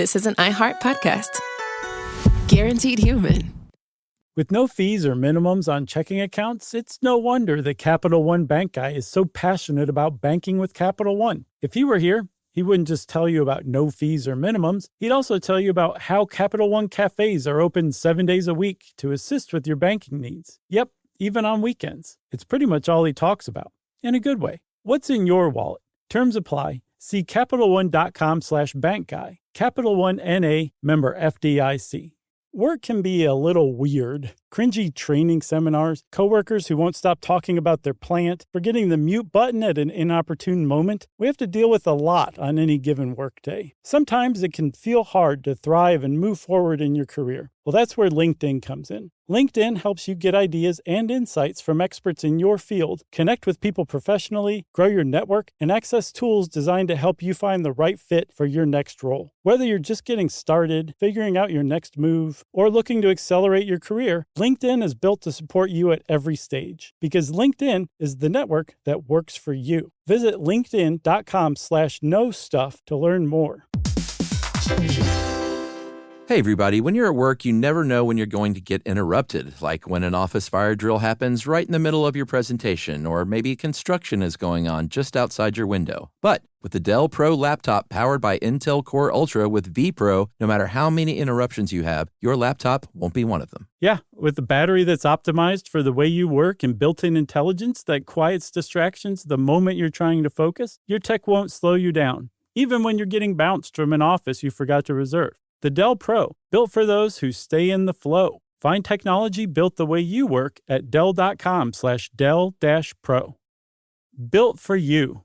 This is an iHeart podcast. Guaranteed human. With no fees or minimums on checking accounts, it's no wonder that Capital One Bank Guy is so passionate about banking with Capital One. If he were here, he wouldn't just tell you about no fees or minimums. He'd also tell you about how Capital One cafes are open 7 days a week to assist with your banking needs. Yep, even on weekends. It's pretty much all he talks about, in a good way. What's in your wallet? Terms apply. See CapitalOne.com/bankguy. Capital One N.A., member FDIC. Work can be a little weird. Cringy training seminars, coworkers who won't stop talking about their plant, forgetting the mute button at an inopportune moment. We have to deal with a lot on any given workday. Sometimes it can feel hard to thrive and move forward in your career. Well, that's where LinkedIn comes in. LinkedIn helps you get ideas and insights from experts in your field, connect with people professionally, grow your network, and access tools designed to help you find the right fit for your next role. Whether you're just getting started, figuring out your next move, or looking to accelerate your career, LinkedIn is built to support you at every stage, because LinkedIn is the network that works for you. Visit linkedin.com/knowstuff to learn more. Hey everybody, when you're at work, you never know when you're going to get interrupted, like when an office fire drill happens right in the middle of your presentation, or maybe construction is going on just outside your window. But with the Dell Pro laptop powered by Intel Core Ultra with vPro, no matter how many interruptions you have, your laptop won't be one of them. Yeah, with a battery that's optimized for the way you work and built-in intelligence that quiets distractions the moment you're trying to focus, your tech won't slow you down, even when you're getting bounced from an office you forgot to reserve. The Dell Pro, built for those who stay in the flow. Find technology built the way you work at Dell.com/Dell-Pro. Built for you.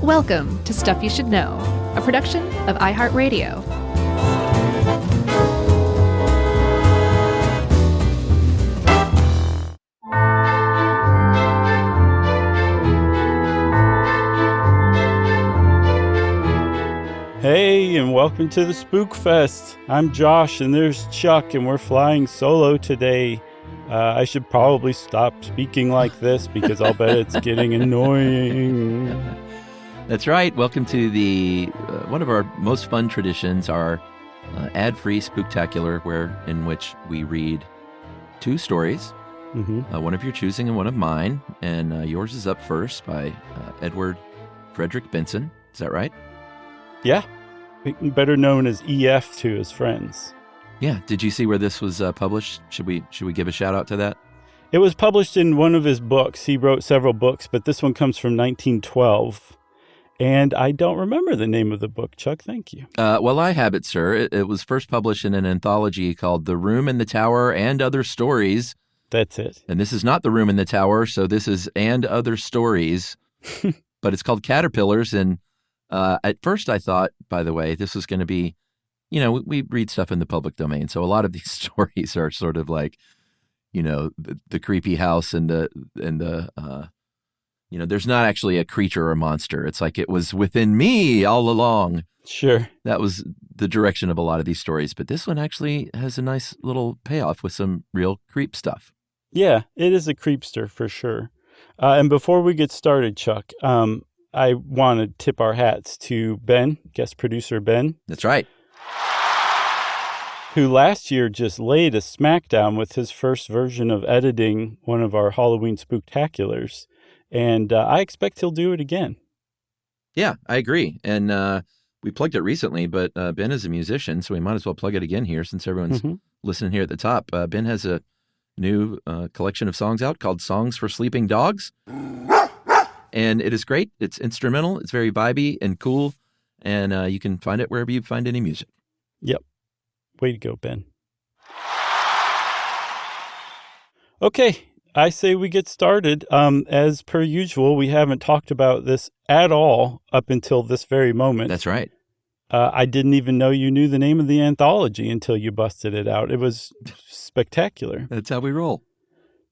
Welcome to Stuff You Should Know, a production of iHeartRadio. Hey, and welcome to the Spook Fest. I'm Josh, and there's Chuck, and we're flying solo today. I should probably stop speaking like this because I'll bet it's getting annoying. That's right. Welcome to the one of our most fun traditions, our ad-free Spooktacular, in which we read two stories, one of your choosing and one of mine. And yours is up first by Edward Frederick Benson. Is that right? Yeah, better known as EF to his friends. Yeah. Did you see where this was published? Should we give a shout out to that? It was published in one of his books. He wrote several books, but this one comes from 1912. And I don't remember the name of the book, Chuck. Thank you. Well, I have it, sir. It was first published in an anthology called The Room in the Tower and Other Stories. That's it. And this is not The Room in the Tower, so this is And Other Stories. But it's called Caterpillars, and at first I thought, by the way, this was going to be, we read stuff in the public domain. So a lot of these stories are sort of like, the creepy house and the there's not actually a creature or a monster. It's like it was within me all along. Sure. That was the direction of a lot of these stories. But this one actually has a nice little payoff with some real creep stuff. Yeah, it is a creepster for sure. And before we get started, Chuck, I want to tip our hats to Ben, guest producer Ben. That's right. Who last year just laid a smackdown with his first version of editing one of our Halloween Spooktaculars. And I expect he'll do it again. Yeah, I agree. And we plugged it recently, but Ben is a musician, so we might as well plug it again here since everyone's listening here at the top. Ben has a new collection of songs out called Songs for Sleeping Dogs. And it is great. It's instrumental. It's very vibey and cool. And you can find it wherever you find any music. Yep. Way to go, Ben. Okay. I say we get started. As per usual, we haven't talked about this at all up until this very moment. That's right. I didn't even know you knew the name of the anthology until you busted it out. It was spectacular. That's how we roll.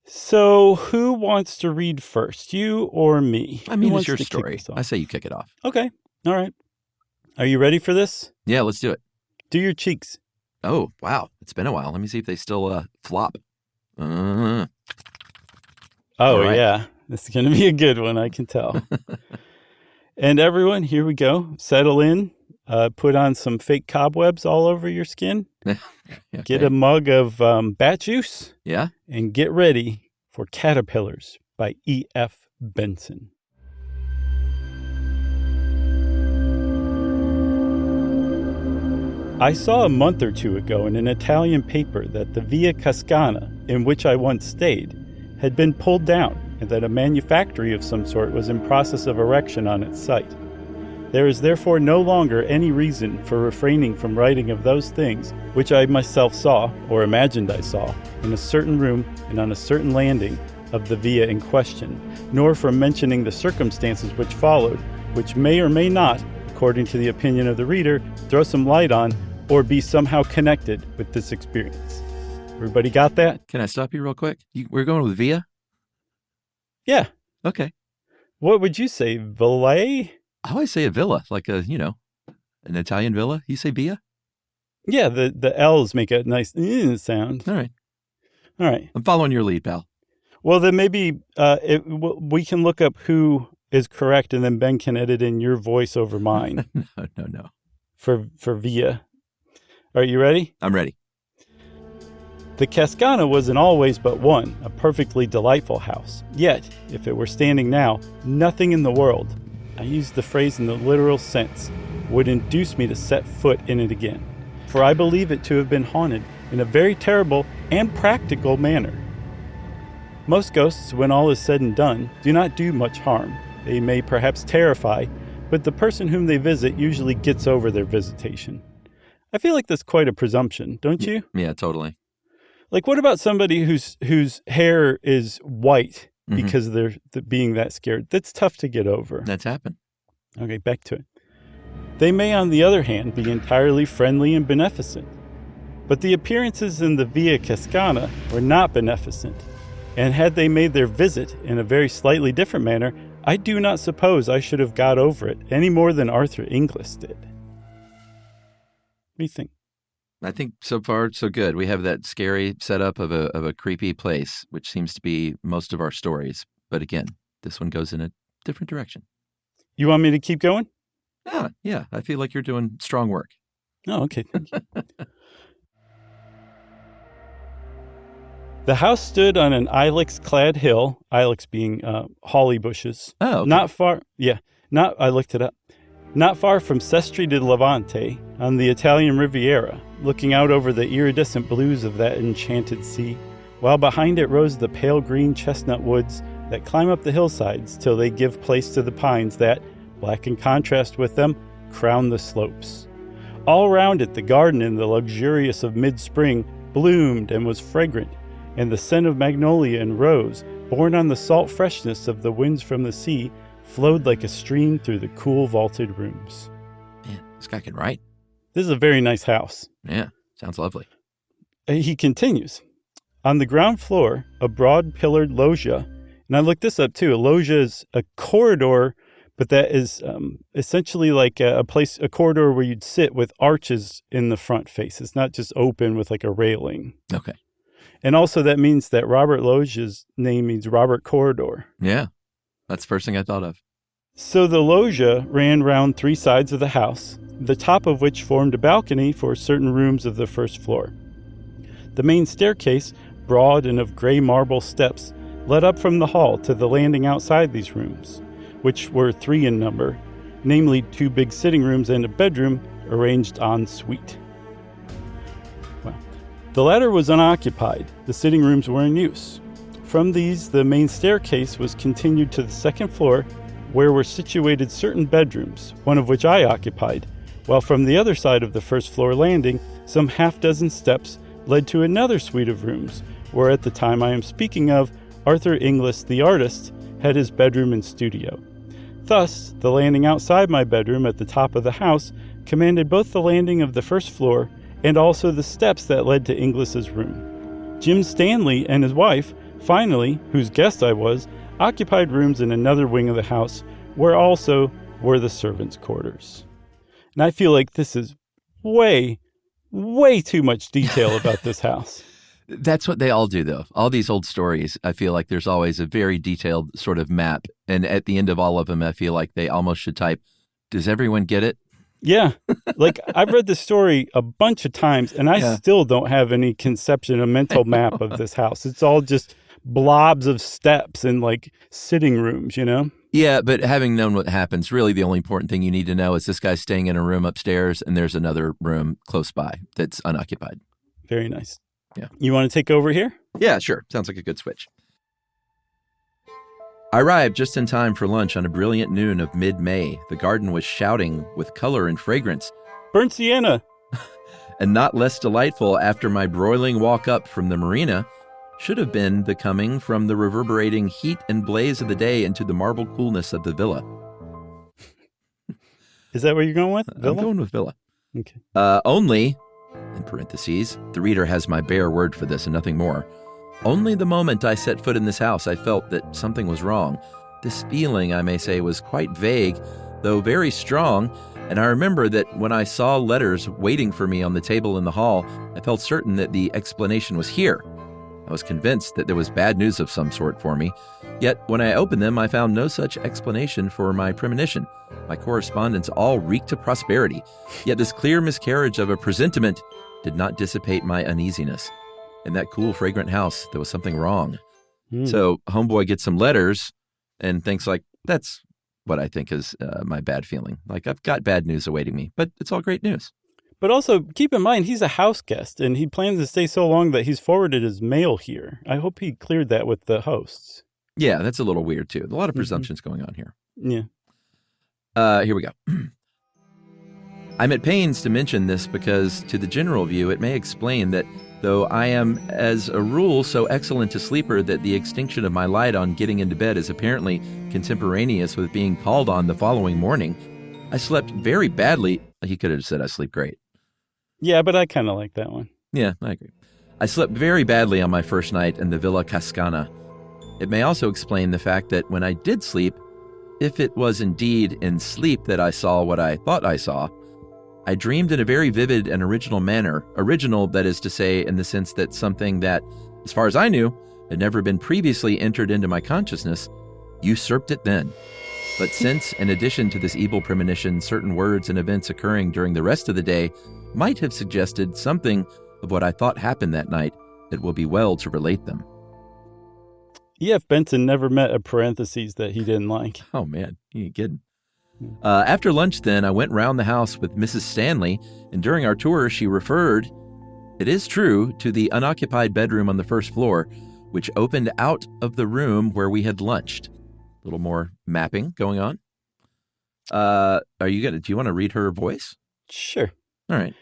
So who wants to read first, you or me? I mean, it's your story. I say you kick it off. Okay. All right. Are you ready for this? Yeah, let's do it. Do your cheeks. Oh, wow. It's been a while. Let me see if they still flop. Oh, right. Yeah. This is going to be a good one, I can tell. And everyone, here we go. Settle in. Put on some fake cobwebs all over your skin. Okay. Get a mug of bat juice. Yeah. And get ready for Caterpillars by E.F. Benson. I saw a month or two ago in an Italian paper that the Via Cascana, in which I once stayed, had been pulled down and that a manufactory of some sort was in process of erection on its site. There is therefore no longer any reason for refraining from writing of those things which I myself saw, or imagined I saw, in a certain room and on a certain landing of the via in question, nor from mentioning the circumstances which followed, which may or may not, according to the opinion of the reader, throw some light on or be somehow connected with this experience. Everybody got that? Can I stop you real quick? We're going with via? Yeah. Okay. What would you say, Villa? I always say a villa, like an Italian villa. You say via? Yeah, the L's make a nice sound. All right. All right. I'm following your lead, pal. Well, then maybe we can look up who is correct, and then Ben can edit in your voice over mine. No. For via. All right, you ready? I'm ready. The Cascana was in all ways but one, a perfectly delightful house. Yet, if it were standing now, nothing in the world, I use the phrase in the literal sense, would induce me to set foot in it again. For I believe it to have been haunted in a very terrible and practical manner. Most ghosts, when all is said and done, do not do much harm. They may perhaps terrify, but the person whom they visit usually gets over their visitation. I feel like that's quite a presumption, don't you? Yeah, totally. Like, what about somebody whose hair is white because they're being that scared? That's tough to get over. That's happened. Okay, back to it. They may, on the other hand, be entirely friendly and beneficent. But the appearances in the Via Cascana were not beneficent. And had they made their visit in a very slightly different manner, I do not suppose I should have got over it any more than Arthur Inglis did. What do you think? I think so far so good. We have that scary setup of a creepy place, which seems to be most of our stories. But again, this one goes in a different direction. You want me to keep going? Yeah. I feel like you're doing strong work. Oh, okay. Thank you. The house stood on an ilex-clad hill, ilex being holly bushes. Oh, okay. I looked it up. Not far from Sestri di Levante, on the Italian Riviera, looking out over the iridescent blues of that enchanted sea, while behind it rose the pale green chestnut woods that climb up the hillsides till they give place to the pines that, black in contrast with them, crown the slopes. All round it the garden in the luxurious of mid-spring bloomed and was fragrant, and the scent of magnolia and rose, borne on the salt freshness of the winds from the sea, flowed like a stream through the cool vaulted rooms. Man, this guy can write. This is a very nice house. Yeah, sounds lovely. He continues. On the ground floor, a broad pillared loggia, and I looked this up too. A loggia is a corridor, but that is essentially like a corridor where you'd sit with arches in the front face. It's not just open with like a railing. Okay. And also that means that Robert Loggia's name means Robert Corridor. Yeah, that's the first thing I thought of. So the loggia ran round three sides of the house, the top of which formed a balcony for certain rooms of the first floor. The main staircase, broad and of gray marble steps, led up from the hall to the landing outside these rooms, which were three in number, namely 2 big sitting rooms and a bedroom arranged en suite. Well, the latter was unoccupied. The sitting rooms were in use. From these, the main staircase was continued to the second floor, where were situated certain bedrooms, one of which I occupied, while from the other side of the first floor landing, some half-dozen steps led to another suite of rooms, where at the time I am speaking of, Arthur Inglis, the artist, had his bedroom and studio. Thus, the landing outside my bedroom at the top of the house commanded both the landing of the first floor and also the steps that led to Inglis's room. Jim Stanley and his wife, finally, whose guest I was, occupied rooms in another wing of the house, where also were the servants' quarters. And I feel like this is way too much detail about this house. That's what they all do, though. All these old stories, I feel like there's always a very detailed sort of map. And at the end of all of them, I feel like they almost should type, does everyone get it? Yeah. Like, I've read this story a bunch of times, and I still don't have any conception, a mental map of this house. It's all just blobs of steps and, like, sitting rooms, you know? Yeah, but having known what happens, really the only important thing you need to know is this guy's staying in a room upstairs, and there's another room close by that's unoccupied. Very nice. Yeah. You want to take over here? Yeah, sure. Sounds like a good switch. I arrived just in time for lunch on a brilliant noon of mid-May. The garden was shouting with color and fragrance. Burnt sienna. And not less delightful after my broiling walk up from the marina should have been the coming from the reverberating heat and blaze of the day into the marble coolness of the villa. Is that what you're going with? Villa? I'm going with villa. Okay. Only, in parentheses, the reader has my bare word for this and nothing more. Only the moment I set foot in this house, I felt that something was wrong. This feeling, I may say, was quite vague, though very strong, and I remember that when I saw letters waiting for me on the table in the hall, I felt certain that the explanation was here. I was convinced that there was bad news of some sort for me, yet when I opened them, I found no such explanation for my premonition. My correspondence all reeked of prosperity, yet this clear miscarriage of a presentiment did not dissipate my uneasiness. In that cool, fragrant house, there was something wrong. So homeboy gets some letters and thinks like, that's what I think is my bad feeling. Like, I've got bad news awaiting me, but it's all great news. But also, keep in mind, he's a house guest, and he plans to stay so long that he's forwarded his mail here. I hope he cleared that with the hosts. Yeah, that's a little weird, too. A lot of presumptions going on here. Yeah. Here we go. I'm at pains to mention this because, to the general view, it may explain that though I am, as a rule, so excellent a sleeper that the extinction of my light on getting into bed is apparently contemporaneous with being called on the following morning, I slept very badly. He could have said I sleep great. Yeah, but I kind of like that one. Yeah, I agree. I slept very badly on my first night in the Villa Cascana. It may also explain the fact that when I did sleep, if it was indeed in sleep that I saw what I thought I saw, I dreamed in a very vivid and original manner. Original, that is to say, in the sense that something that, as far as I knew, had never been previously entered into my consciousness, usurped it then. But since, in addition to this evil premonition, certain words and events occurring during the rest of the day might have suggested something of what I thought happened that night, it will be well to relate them. E.F. Benson never met a parentheses that he didn't like. Oh, man, you ain't kidding. After lunch, then, I went round the house with Mrs. Stanley, and during our tour, she referred, it is true, to the unoccupied bedroom on the first floor, which opened out of the room where we had lunched. A little more mapping going on. Do you want to read her voice? Sure. All right.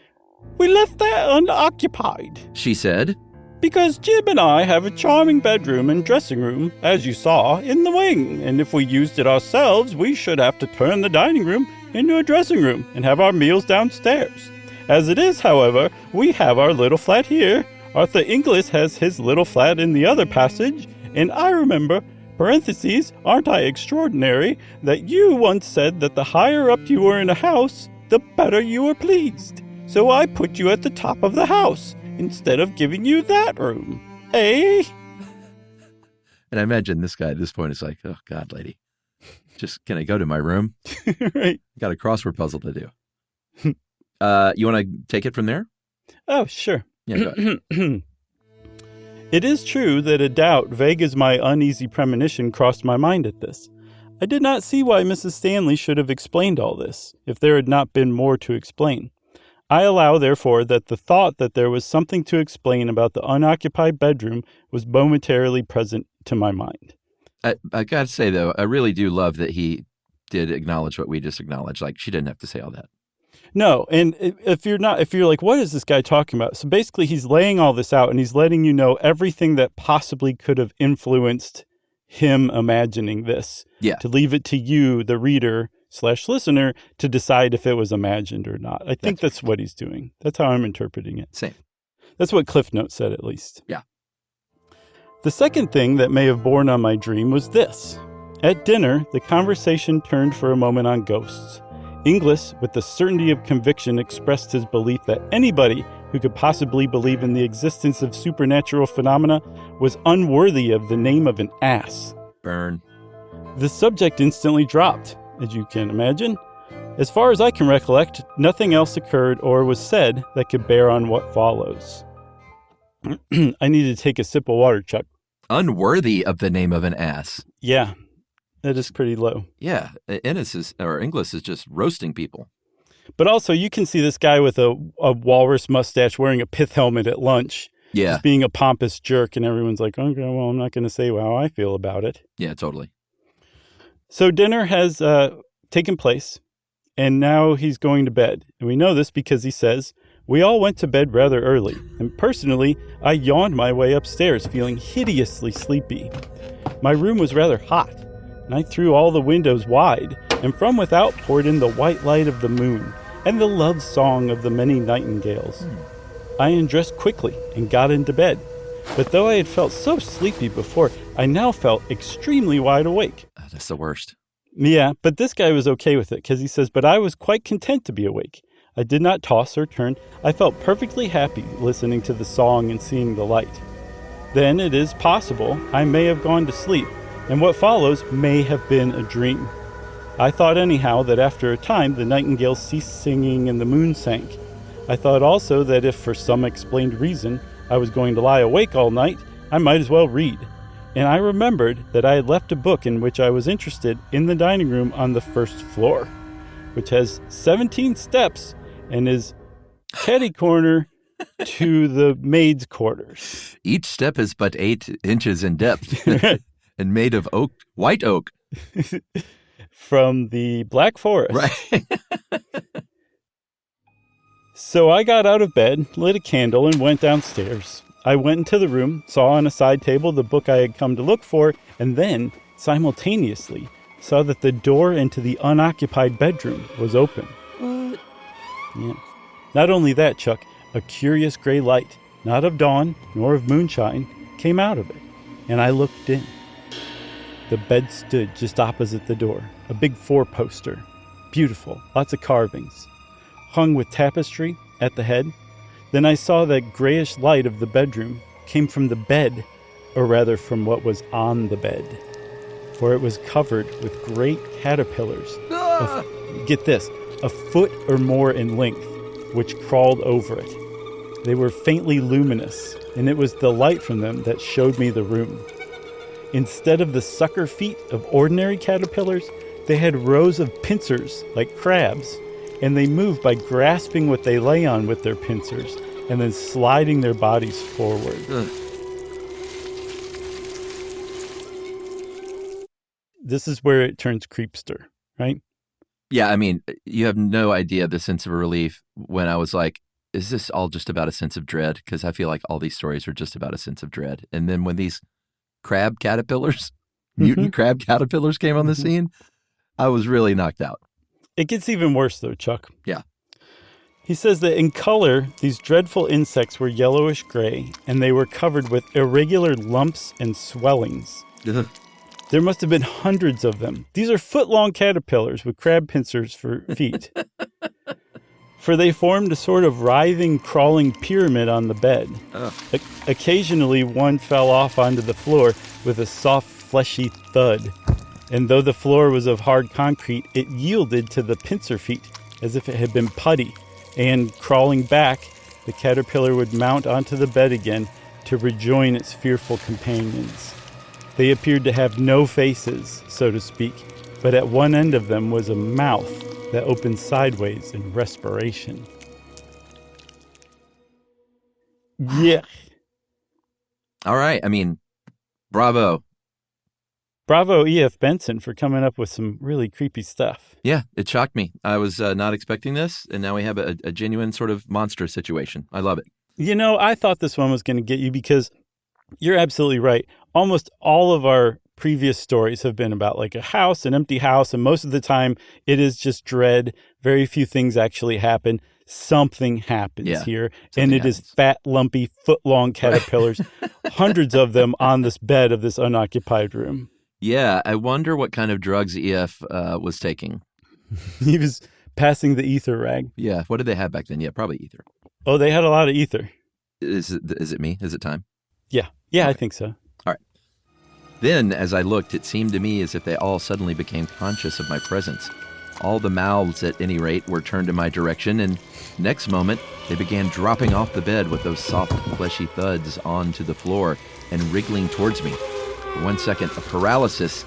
We left that unoccupied, she said, because Jim and I have a charming bedroom and dressing room, as you saw, in the wing, and if we used it ourselves, we should have to turn the dining room into a dressing room and have our meals downstairs. As it is, however, we have our little flat here. Arthur Inglis has his little flat in the other passage, and I remember, parentheses, aren't I extraordinary, that you once said that the higher up you were in a house, the better you were pleased. So I put you at the top of the house, instead of giving you that room. Eh? And I imagine this guy at this point is like, oh, God, lady, just can I go to my room? Right. Got a crossword puzzle to do. You want to take it from there? Oh, sure. Yeah, go ahead. It is true that a doubt, vague as my uneasy premonition, crossed my mind at this. I did not see why Mrs. Stanley should have explained all this, if there had not been more to explain. I allow, therefore, that the thought that there was something to explain about the unoccupied bedroom was momentarily present to my mind. I got to say, though, I really do love that he did acknowledge what we just acknowledged. Like, she didn't have to say all that. No, and if you're like, what is this guy talking about? So basically, he's laying all this out, and he's letting you know everything that possibly could have influenced him imagining this. Yeah. To leave it to you, the reader / listener, to decide if it was imagined or not. I think that's what he's doing. That's how I'm interpreting it. Same. That's what Cliff Notes said, at least. Yeah. The second thing that may have borne on my dream was this. At dinner, the conversation turned for a moment on ghosts. Inglis, with the certainty of conviction, expressed his belief that anybody who could possibly believe in the existence of supernatural phenomena was unworthy of the name of an ass. Burn. The subject instantly dropped, as you can imagine. As far as I can recollect, nothing else occurred or was said that could bear on what follows. I need to take a sip of water, Chuck. Unworthy of the name of an ass. Yeah, that is pretty low. Yeah, Ennis Inglis is just roasting people. But also, you can see this guy with a walrus mustache wearing a pith helmet at lunch. Yeah. Just being a pompous jerk, and everyone's like, okay, well, I'm not going to say how I feel about it. Yeah, totally. So dinner has taken place, and now he's going to bed. And we know this because he says, we all went to bed rather early, and personally, I yawned my way upstairs, feeling hideously sleepy. My room was rather hot, and I threw all the windows wide, and from without poured in the white light of the moon and the love song of the many nightingales. I undressed quickly and got into bed, but though I had felt so sleepy before, I now felt extremely wide awake. Oh, that's the worst. Yeah, but this guy was okay with it, because he says, but I was quite content to be awake. I did not toss or turn. I felt perfectly happy listening to the song and seeing the light. Then it is possible I may have gone to sleep, and what follows may have been a dream. I thought anyhow that after a time the nightingales ceased singing and the moon sank. I thought also that if for some explained reason I was going to lie awake all night, I might as well read. And I remembered that I had left a book in which I was interested in the dining room on the first floor, which has 17 steps and is catty-corner to the maid's quarters. Each step is but 8 inches in depth and made of white oak. From the Black Forest. Right. So I got out of bed, lit a candle, and went downstairs. I went into the room, saw on a side table the book I had come to look for, and then, simultaneously, saw that the door into the unoccupied bedroom was open. What? Yeah. Not only that, Chuck, a curious gray light, not of dawn nor of moonshine, came out of it, and I looked in. The bed stood just opposite the door, a big 4-poster. Beautiful, lots of carvings. Hung with tapestry at the head. Then I saw that grayish light of the bedroom came from the bed, or rather from what was on the bed. For it was covered with great caterpillars. Get this, a foot or more in length, which crawled over it. They were faintly luminous, and it was the light from them that showed me the room. Instead of the sucker feet of ordinary caterpillars, they had rows of pincers like crabs, and they moved by grasping what they lay on with their pincers and then sliding their bodies forward. This is where it turns creepster, right? Yeah, I mean, you have no idea the sense of relief when I was like, is this all just about a sense of dread? Because I feel like all these stories are just about a sense of dread. And then when these crab caterpillars, mutant crab caterpillars came on the scene, I was really knocked out. It gets even worse, though, Chuck. Yeah. He says that in color, these dreadful insects were yellowish gray, and they were covered with irregular lumps and swellings. Ugh. There must have been hundreds of them. These are foot-long caterpillars with crab pincers for feet. For they formed a sort of writhing, crawling pyramid on the bed. Occasionally, one fell off onto the floor with a soft, fleshy thud. And though the floor was of hard concrete, it yielded to the pincer feet as if it had been putty. And crawling back, the caterpillar would mount onto the bed again to rejoin its fearful companions. They appeared to have no faces, so to speak, but at one end of them was a mouth that opened sideways in respiration. Yeah. All right. I mean, bravo. Bravo, E.F. Benson, for coming up with some really creepy stuff. Yeah, it shocked me. I was not expecting this, and now we have a genuine sort of monster situation. I love it. You know, I thought this one was going to get you because you're absolutely right. Almost all of our previous stories have been about like a house, an empty house, and most of the time it is just dread. Very few things actually happen. Something happens here, and it is fat, lumpy, foot-long caterpillars, hundreds of them on this bed of this unoccupied room. Yeah, I wonder what kind of drugs EF was taking. He was passing the ether rag. Yeah, what did they have back then? Yeah, probably ether. Oh, they had a lot of ether. Is it me? Is it time? Yeah, Okay. I think so. All right. Then, as I looked, it seemed to me as if they all suddenly became conscious of my presence. All the mouths, at any rate, were turned in my direction, and next moment, they began dropping off the bed with those soft, fleshy thuds onto the floor and wriggling towards me. For 1 second, a paralysis,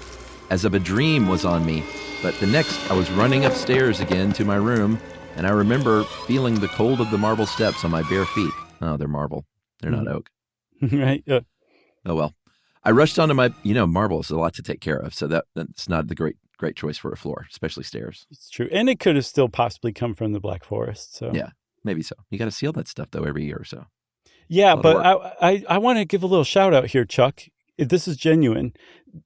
as of a dream, was on me, but the next, I was running upstairs again to my room, and I remember feeling the cold of the marble steps on my bare feet. Oh, they're marble. They're not oak. Right? Oh, well. I rushed onto my, marble is a lot to take care of, so that's not the great choice for a floor, especially stairs. It's true. And it could have still possibly come from the Black Forest. So Yeah, maybe so. You got to seal that stuff, though, every year or so. Yeah, but I want to give a little shout out here, Chuck. This is genuine.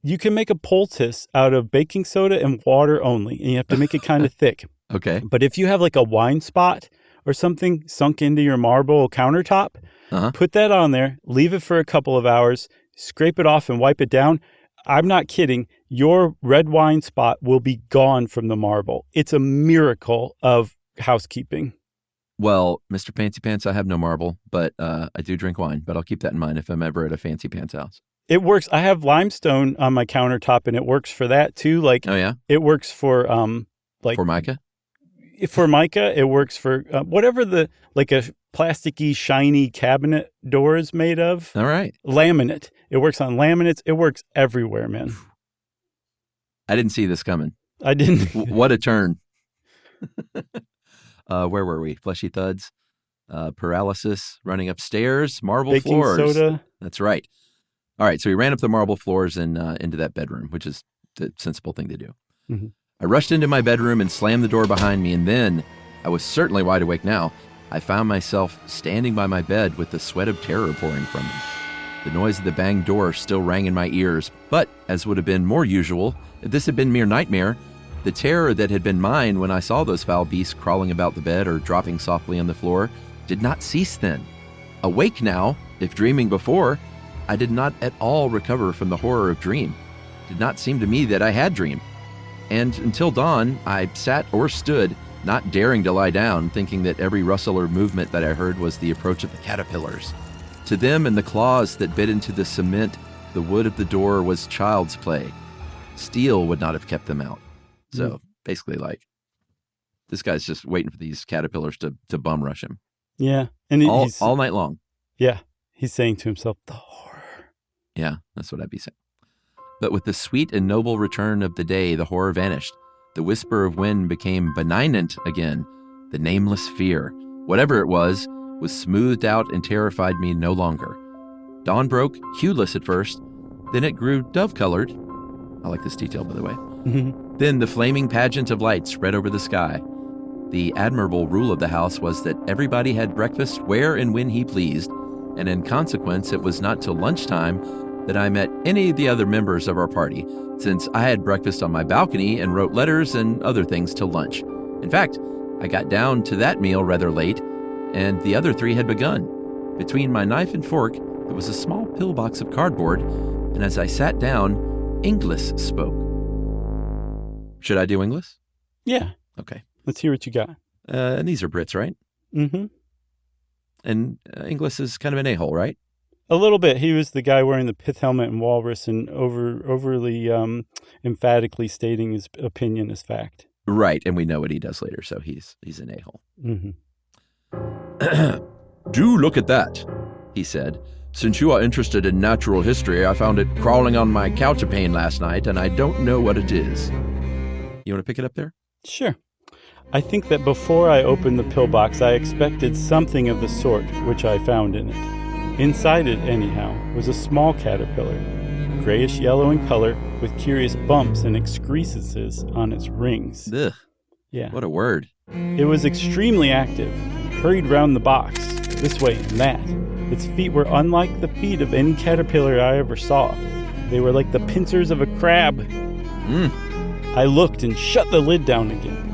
You can make a poultice out of baking soda and water only, and you have to make it kind of thick. Okay. But if you have like a wine spot or something sunk into your marble countertop, put that on there, leave it for a couple of hours, scrape it off and wipe it down. I'm not kidding. Your red wine spot will be gone from the marble. It's a miracle of housekeeping. Well, Mr. Fancy Pants, I have no marble, but I do drink wine. But I'll keep that in mind if I'm ever at a Fancy Pants house. It works. I have limestone on my countertop, and it works for that too. Like, oh yeah, it works for Formica. Formica, it works for whatever a plasticky, shiny cabinet door is made of. All right. Laminate. It works on laminates. It works everywhere, man. I didn't see this coming. I didn't. What a turn. Where were we? Fleshy thuds, paralysis, running upstairs, marble baking floors. Soda. That's right. All right. So we ran up the marble floors and into that bedroom, which is the sensible thing to do. Mm-hmm. I rushed into my bedroom and slammed the door behind me, and then, I was certainly wide awake now, I found myself standing by my bed with the sweat of terror pouring from me. The noise of the banged door still rang in my ears, but, as would have been more usual, if this had been mere nightmare, the terror that had been mine when I saw those foul beasts crawling about the bed or dropping softly on the floor did not cease then. Awake now, if dreaming before, I did not at all recover from the horror of dream. It did not seem to me that I had dreamed. And until dawn, I sat or stood, not daring to lie down, thinking that every rustle or movement that I heard was the approach of the caterpillars. To them and the claws that bit into the cement, the wood of the door was child's play. Steel would not have kept them out. So basically, this guy's just waiting for these caterpillars to bum rush him. Yeah. And all night long. Yeah. He's saying to himself, the horror. Yeah, that's what I'd be saying. But with the sweet and noble return of the day, the horror vanished. The whisper of wind became benignant again. The nameless fear, whatever it was smoothed out and terrified me no longer. Dawn broke, hueless at first. Then it grew dove-colored. I like this detail, by the way. Mm-hmm. Then the flaming pageant of light spread over the sky. The admirable rule of the house was that everybody had breakfast where and when he pleased, and in consequence it was not till lunchtime that I met any of the other members of our party, since I had breakfast on my balcony and wrote letters and other things till lunch. In fact, I got down to that meal rather late, and the other three had begun. Between my knife and fork, there was a small pillbox of cardboard, and as I sat down, Inglis spoke. Should I do Inglis? Yeah. Okay. Let's hear what you got. And these are Brits, right? Mm-hmm. And Inglis is kind of an a-hole, right? A little bit. He was the guy wearing the pith helmet and walrus and overly emphatically stating his opinion as fact. Right, and we know what he does later, so he's an a-hole. Mm-hmm. Do look at that, he said. Since you are interested in natural history, I found it crawling on my counterpane last night, and I don't know what it is. You want to pick it up there? Sure. I think that before I opened the pillbox, I expected something of the sort, which I found in it. Inside it, anyhow, was a small caterpillar, grayish-yellow in color, with curious bumps and excrescences on its rings. Ugh. Yeah. What a word. It was extremely active, hurried round the box, this way and that. Its feet were unlike the feet of any caterpillar I ever saw. They were like the pincers of a crab. I looked and shut the lid down again.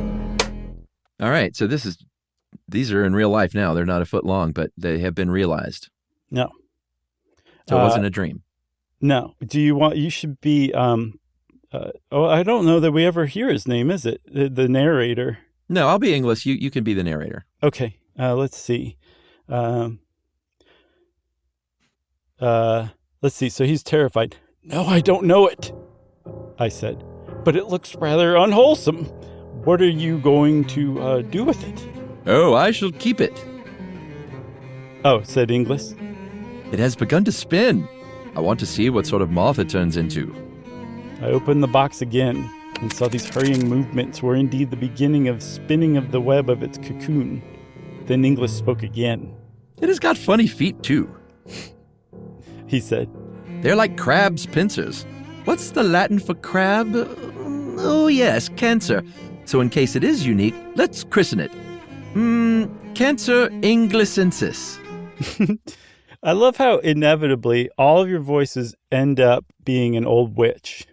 All right, so these are in real life now. They're not a foot long, but they have been realized. No. So it wasn't a dream. No. You should be, I don't know that we ever hear his name, is it? The narrator. No, I'll be Inglis. You can be the narrator. Okay. Let's see. Let's see. So he's terrified. No, I don't know it, I said. But it looks rather unwholesome. What are you going to do with it? Oh, I shall keep it. Oh, said Inglis. It has begun to spin. I want to see what sort of moth it turns into. I opened the box again and saw these hurrying movements were indeed the beginning of spinning of the web of its cocoon. Then Inglis spoke again. It has got funny feet, too, he said. They're like crab's pincers. What's the Latin for crab? Oh, yes, cancer. So in case it is unique, let's christen it. Cancer inglisensis. I love how inevitably all of your voices end up being an old witch.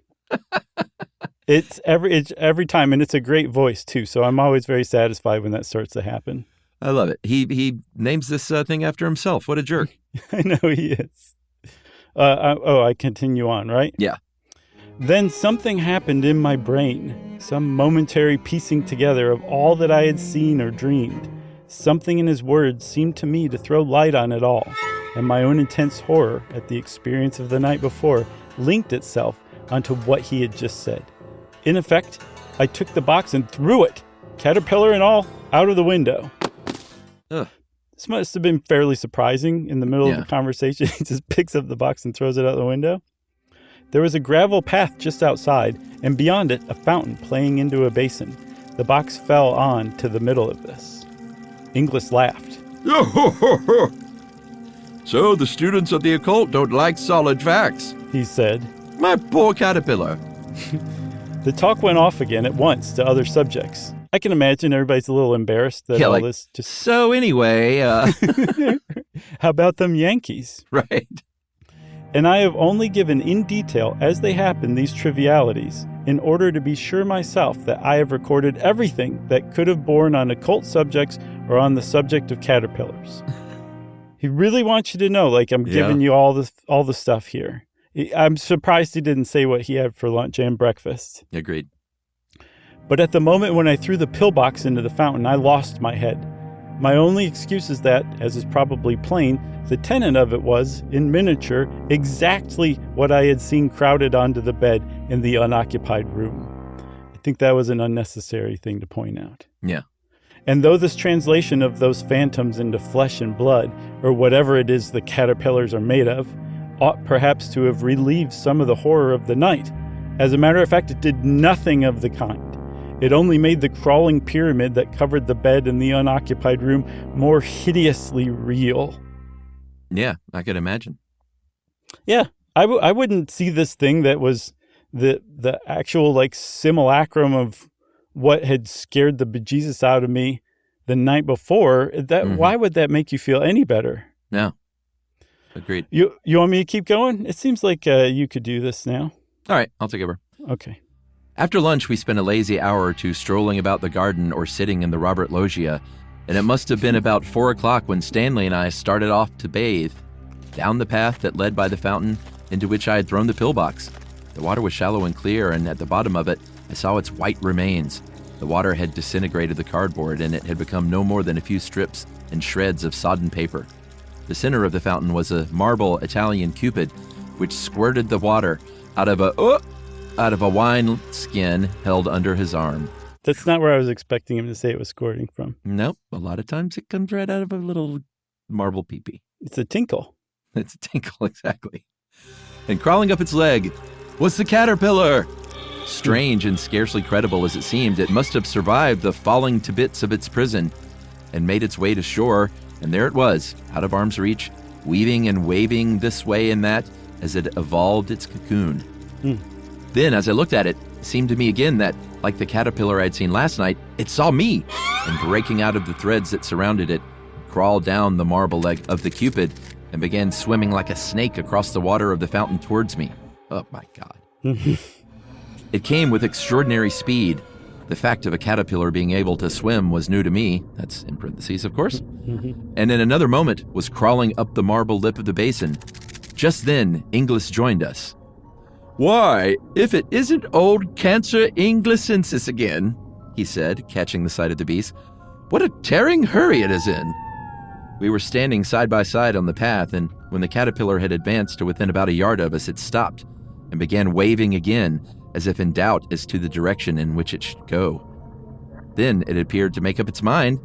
It's every time, and it's a great voice too. So I'm always very satisfied when that starts to happen. I love it. He names this thing after himself. What a jerk. I know he is. I continue on, right? Yeah. Then something happened in my brain, some momentary piecing together of all that I had seen or dreamed. Something in his words seemed to me to throw light on it all, and my own intense horror at the experience of the night before linked itself onto what he had just said. In effect, I took the box and threw it, caterpillar and all, out of the window. Ugh. This must have been fairly surprising. In the middle of the conversation, he just picks up the box and throws it out the window. There was a gravel path just outside, and beyond it, a fountain playing into a basin. The box fell on to the middle of this. Inglis laughed. So the students of the occult don't like solid facts, he said. My poor caterpillar. The talk went off again at once to other subjects. I can imagine everybody's a little embarrassed that all this just... So anyway, How about them Yankees? Right. And I have only given in detail as they happen these trivialities in order to be sure myself that I have recorded everything that could have borne on occult subjects or on the subject of caterpillars. He really wants you to know, like, I'm giving you all the stuff here. I'm surprised he didn't say what he had for lunch and breakfast. Agreed. But at the moment when I threw the pillbox into the fountain, I lost my head. My only excuse is that, as is probably plain, the tenant of it was, in miniature, exactly what I had seen crowded onto the bed in the unoccupied room. I think that was an unnecessary thing to point out. Yeah. And though this translation of those phantoms into flesh and blood, or whatever it is the caterpillars are made of, ought perhaps to have relieved some of the horror of the night, as a matter of fact, it did nothing of the kind. It only made the crawling pyramid that covered the bed in the unoccupied room more hideously real. Yeah, I could imagine. Yeah, I wouldn't see this thing that was the actual like simulacrum of what had scared the bejesus out of me the night before. Why would that make you feel any better? No. Agreed. You want me to keep going? It seems like you could do this now. All right, I'll take over. Okay. After lunch, we spent a lazy hour or two strolling about the garden or sitting in the Robert Loggia, and it must have been about 4 o'clock when Stanley and I started off to bathe, down the path that led by the fountain into which I had thrown the pillbox. The water was shallow and clear, and at the bottom of it, I saw its white remains. The water had disintegrated the cardboard, and it had become no more than a few strips and shreds of sodden paper. The center of the fountain was a marble Italian Cupid, which squirted the water out of a wine skin held under his arm. That's not where I was expecting him to say it was squirting from. Nope. A lot of times it comes right out of a little marble peepee. It's a tinkle. It's a tinkle, exactly. And crawling up its leg was the caterpillar. Strange and scarcely credible as it seemed, it must have survived the falling to bits of its prison and made its way to shore, and there it was, out of arm's reach, weaving and waving this way and that as it evolved its cocoon. Then, as I looked at it, it seemed to me again that, like the caterpillar I'd seen last night, it saw me, and breaking out of the threads that surrounded it, crawled down the marble leg of the Cupid and began swimming like a snake across the water of the fountain towards me. Oh, my God. It came with extraordinary speed. The fact of a caterpillar being able to swim was new to me. That's in parentheses, of course. And in another moment was crawling up the marble lip of the basin. Just then, Inglis joined us. Why, if it isn't old Cancer inglisensis again, he said, catching the sight of the beast. What a tearing hurry it is in. We were standing side by side on the path, and when the caterpillar had advanced to within about a yard of us, it stopped and began waving again, as if in doubt as to the direction in which it should go. Then it appeared to make up its mind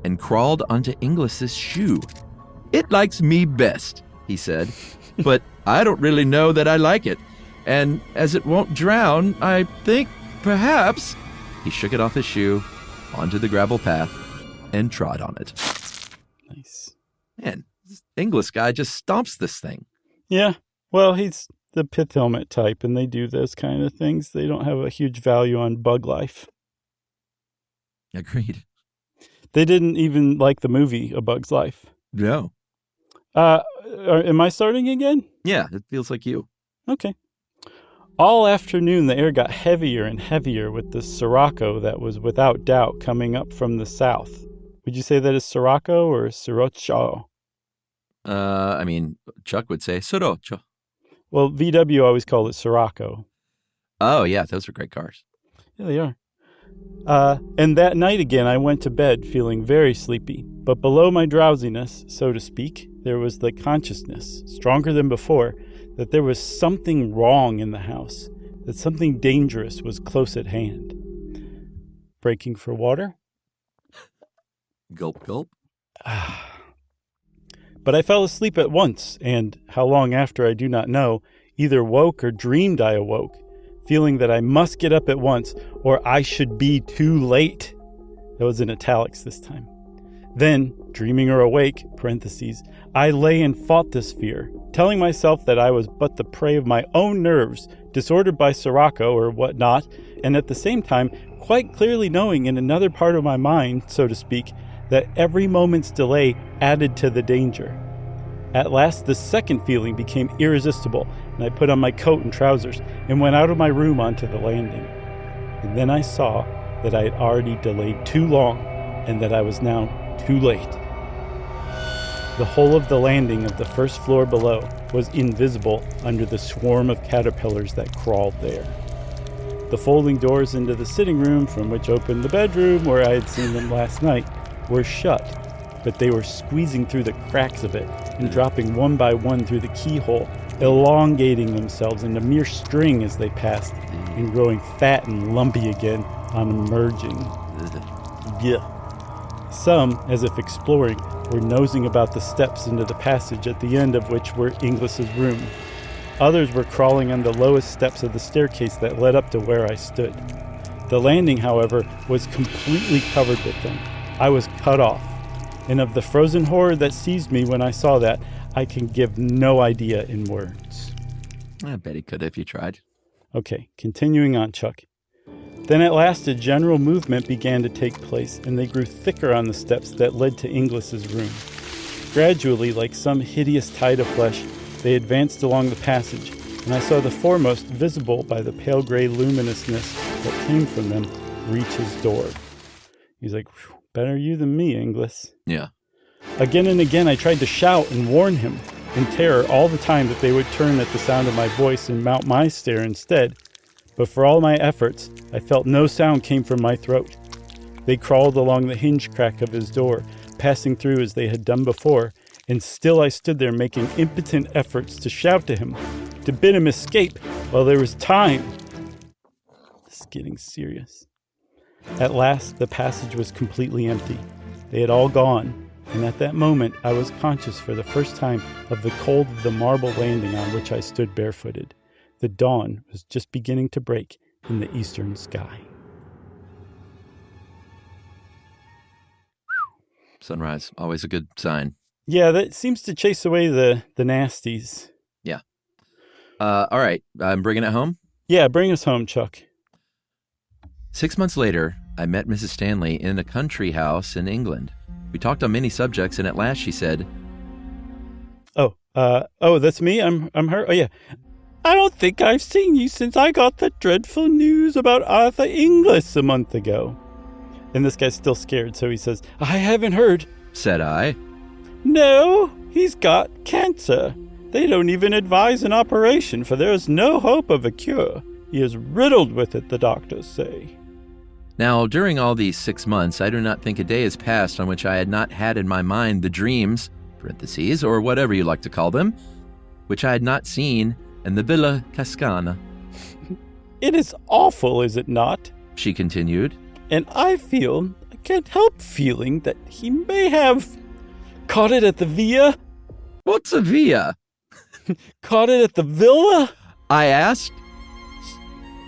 and crawled onto Inglis's shoe. "It likes me best," he said, "but I don't really know that I like it. And as it won't drown, I think perhaps..." He shook it off his shoe onto the gravel path and trod on it. Nice. Man, this English guy just stomps this thing. Yeah. Well, he's the pith helmet type, and they do those kind of things. They don't have a huge value on bug life. Agreed. They didn't even like the movie A Bug's Life. No. Am I starting again? Yeah, it feels like you. Okay. All afternoon, the air got heavier and heavier with the sirocco that was without doubt coming up from the south. Would you say that is sirocco or sriracha? Chuck would say sriracha. Well, VW always called it sirocco. Oh, yeah, those are great cars. Yeah, they are. And that night again, I went to bed feeling very sleepy. But below my drowsiness, so to speak, there was the consciousness, stronger than before, that there was something wrong in the house, that something dangerous was close at hand. Breaking for water? Gulp, gulp. But I fell asleep at once, and how long after I do not know, either woke or dreamed I awoke, feeling that I must get up at once, or I should be too late. That was in italics this time. Then, dreaming or awake, parentheses, I lay and fought this fear, telling myself that I was but the prey of my own nerves, disordered by sirocco or whatnot, and at the same time quite clearly knowing in another part of my mind, so to speak, that every moment's delay added to the danger. At last, the second feeling became irresistible, and I put on my coat and trousers and went out of my room onto the landing. And then I saw that I had already delayed too long and that I was now too late. The whole of the landing of the first floor below was invisible under the swarm of caterpillars that crawled there. The folding doors into the sitting room, from which opened the bedroom where I had seen them last night, were shut, but they were squeezing through the cracks of it and dropping one by one through the keyhole, elongating themselves into mere string as they passed, and growing fat and lumpy again on emerging. Yeah. Some, as if exploring, were nosing about the steps into the passage at the end of which were Inglis's room. Others were crawling on the lowest steps of the staircase that led up to where I stood. The landing, however, was completely covered with them. I was cut off. And of the frozen horror that seized me when I saw that, I can give no idea in words. I bet he could if you tried. Okay, continuing on, Chuck. Then at last a general movement began to take place, and they grew thicker on the steps that led to Inglis's room. Gradually, like some hideous tide of flesh, they advanced along the passage, and I saw the foremost, visible by the pale gray luminousness that came from them, reach his door. He's like, better you than me, Inglis. Yeah. Again and again I tried to shout and warn him, in terror all the time that they would turn at the sound of my voice and mount my stair instead. But for all my efforts, I felt no sound came from my throat. They crawled along the hinge crack of his door, passing through as they had done before, and still I stood there making impotent efforts to shout to him, to bid him escape while there was time. This is getting serious. At last, the passage was completely empty. They had all gone, and at that moment I was conscious for the first time of the cold of the marble landing on which I stood barefooted. The dawn was just beginning to break in the eastern sky. Sunrise, always a good sign. Yeah, that seems to chase away the nasties. Yeah. All right, I'm bringing it home? Yeah, bring us home, Chuck. 6 months later, I met Mrs. Stanley in a country house in England. We talked on many subjects, and at last she said, Oh, that's me? I'm her? Oh, yeah. I don't think I've seen you since I got the dreadful news about Arthur Inglis a month ago. And this guy's still scared, so he says, I haven't heard. Said I. No, he's got cancer. They don't even advise an operation, for there is no hope of a cure. He is riddled with it, the doctors say. Now, during all these 6 months, I do not think a day has passed on which I had not had in my mind the dreams, parentheses, or whatever you like to call them, which I had not seen in the Villa Cascana. It is awful, is it not? She continued. And I can't help feeling that he may have caught it at the villa. What's a villa? Caught it at the villa? I asked.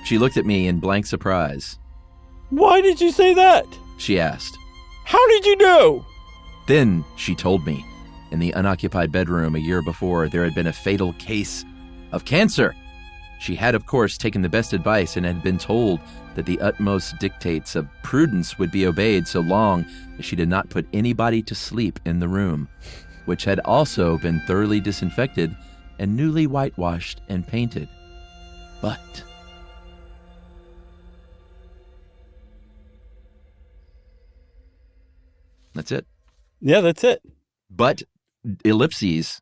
She looked at me in blank surprise. Why did you say that? She asked. How did you know? Then she told me, in the unoccupied bedroom a year before, there had been a fatal case of cancer. She had, of course, taken the best advice and had been told that the utmost dictates of prudence would be obeyed so long as she did not put anybody to sleep in the room, which had also been thoroughly disinfected and newly whitewashed and painted. But that's it. Yeah, that's it. But ellipses.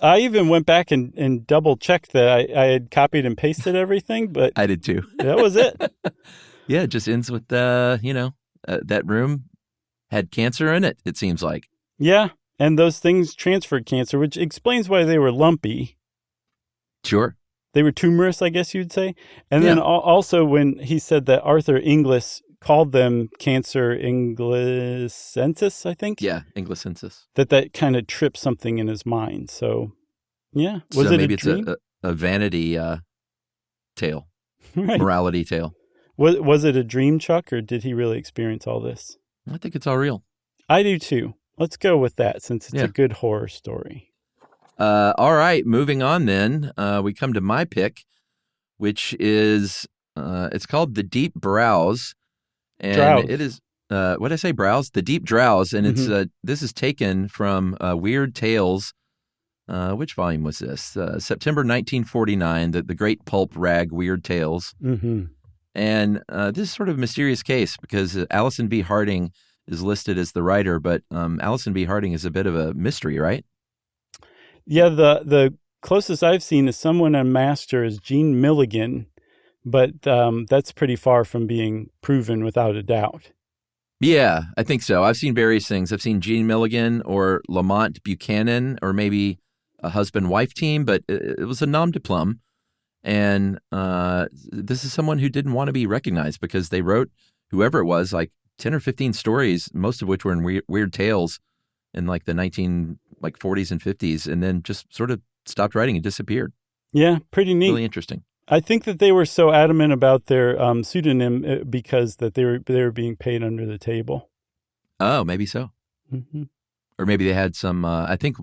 I even went back and double-checked that I had copied and pasted everything, but I did too. that was it. Yeah, it just ends with, that room had cancer in it, it seems like. Yeah, and those things transferred cancer, which explains why they were lumpy. Sure. They were tumorous, I guess you'd say. And then also when he said that Arthur Inglis called them Cancer Inglisensis, I think. Yeah, Inglisensis. That kind of tripped something in his mind. So, yeah. Was it maybe a dream? It's a vanity tale, right. Morality tale. Was it a dream, Chuck, or did he really experience all this? I think it's all real. I do too. Let's go with that since it's a good horror story. All right, moving on then. We come to my pick, which is, it's called The Deep Drowse. And Drowse. It is, what did I say, browse? The Deep Drowse. And it's this is taken from Weird Tales. Which volume was this? September 1949, the great pulp rag Weird Tales. Mm-hmm. And this is sort of a mysterious case because Allison B. Harding is listed as the writer, but Allison B. Harding is a bit of a mystery, right? Yeah, the closest I've seen is someone on Master is Gene Milligan, but that's pretty far from being proven without a doubt. Yeah, I think so. I've seen various things. I've seen Gene Milligan or Lamont Buchanan or maybe a husband-wife team, but it was a nom de plume. And this is someone who didn't want to be recognized because they wrote, whoever it was, like 10 or 15 stories, most of which were in Weird Tales in like the 40s and 50s, and then just sort of stopped writing and disappeared. Yeah, pretty neat. Really interesting. I think that they were so adamant about their pseudonym because that they were being paid under the table. Oh, maybe so. Mm-hmm. Or maybe they had some, I think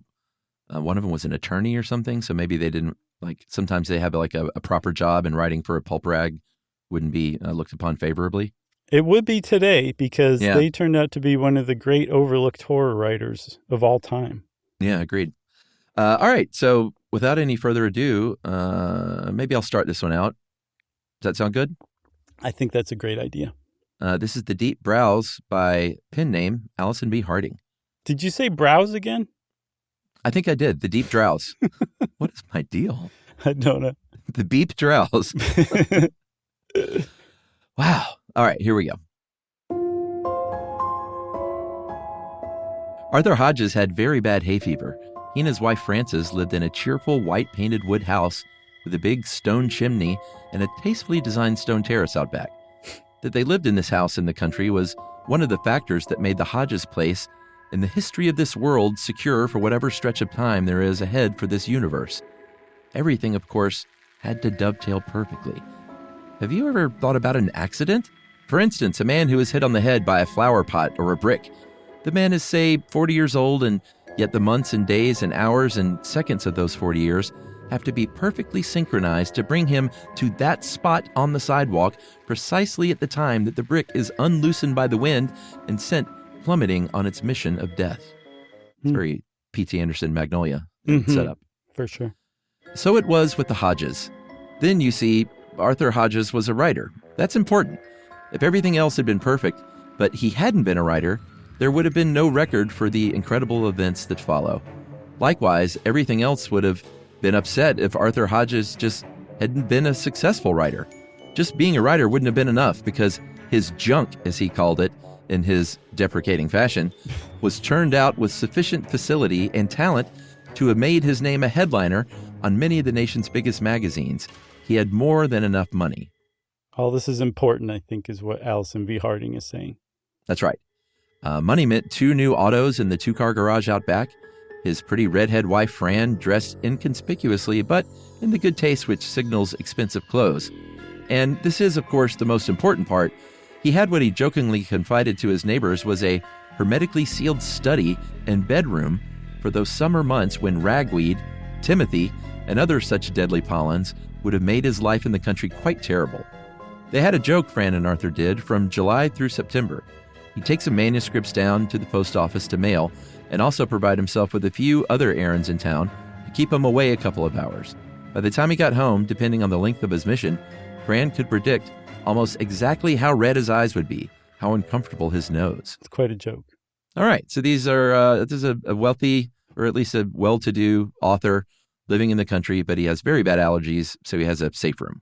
one of them was an attorney or something, so maybe they didn't, like sometimes they have like a proper job and writing for a pulp rag wouldn't be looked upon favorably. It would be today because they turned out to be one of the great overlooked horror writers of all time. Yeah, agreed. All right, so without any further ado, maybe I'll start this one out. Does that sound good? I think that's a great idea. This is The Deep Drowse by pen name Allison B. Harding. Did you say browse again? I think I did. The Deep Drowse. What is my deal? I don't know. The Deep Drowse. Wow. All right, here we go. Arthur Hodges had very bad hay fever. He and his wife Frances lived in a cheerful white-painted wood house with a big stone chimney and a tastefully designed stone terrace out back. That they lived in this house in the country was one of the factors that made the Hodges place in the history of this world secure for whatever stretch of time there is ahead for this universe. Everything, of course, had to dovetail perfectly. Have you ever thought about an accident? For instance, a man who is hit on the head by a flower pot or a brick. The man is, say, 40 years old, and yet the months and days and hours and seconds of those 40 years have to be perfectly synchronized to bring him to that spot on the sidewalk precisely at the time that the brick is unloosened by the wind and sent plummeting on its mission of death. It's very P.T. Anderson Magnolia setup. For sure. So it was with the Hodges. Then, you see, Arthur Hodges was a writer. That's important. If everything else had been perfect, but he hadn't been a writer, there would have been no record for the incredible events that follow. Likewise, everything else would have been upset if Arthur Hodges just hadn't been a successful writer. Just being a writer wouldn't have been enough because his junk, as he called it in his deprecating fashion, was turned out with sufficient facility and talent to have made his name a headliner on many of the nation's biggest magazines. He had more than enough money. All this is important, I think, is what Allison V. Harding is saying. That's right. Money meant 2 new autos in the 2-car garage out back, his pretty redhead wife Fran dressed inconspicuously, but in the good taste which signals expensive clothes. And this is, of course, the most important part. He had what he jokingly confided to his neighbors was a hermetically sealed study and bedroom for those summer months when ragweed, timothy, and other such deadly pollens would have made his life in the country quite terrible. They had a joke, Fran and Arthur did, from July through September. He'd take some manuscripts down to the post office to mail and also provide himself with a few other errands in town to keep him away a couple of hours. By the time he got home, depending on the length of his mission, Fran could predict almost exactly how red his eyes would be, how uncomfortable his nose. It's quite a joke. All right, so this is a wealthy, or at least a well-to-do author living in the country, but he has very bad allergies, so he has a safe room.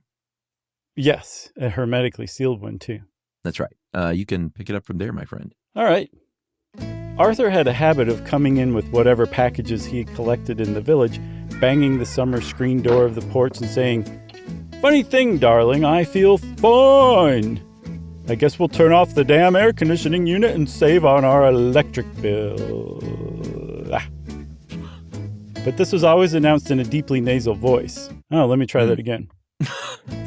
Yes, a hermetically sealed one, too. That's right. You can pick it up from there, my friend. All right. Arthur had a habit of coming in with whatever packages he had collected in the village, banging the summer screen door of the porch and saying, "Funny thing, darling, I feel fine. I guess we'll turn off the damn air conditioning unit and save on our electric bill." But this was always announced in a deeply nasal voice. Oh, let me try that again.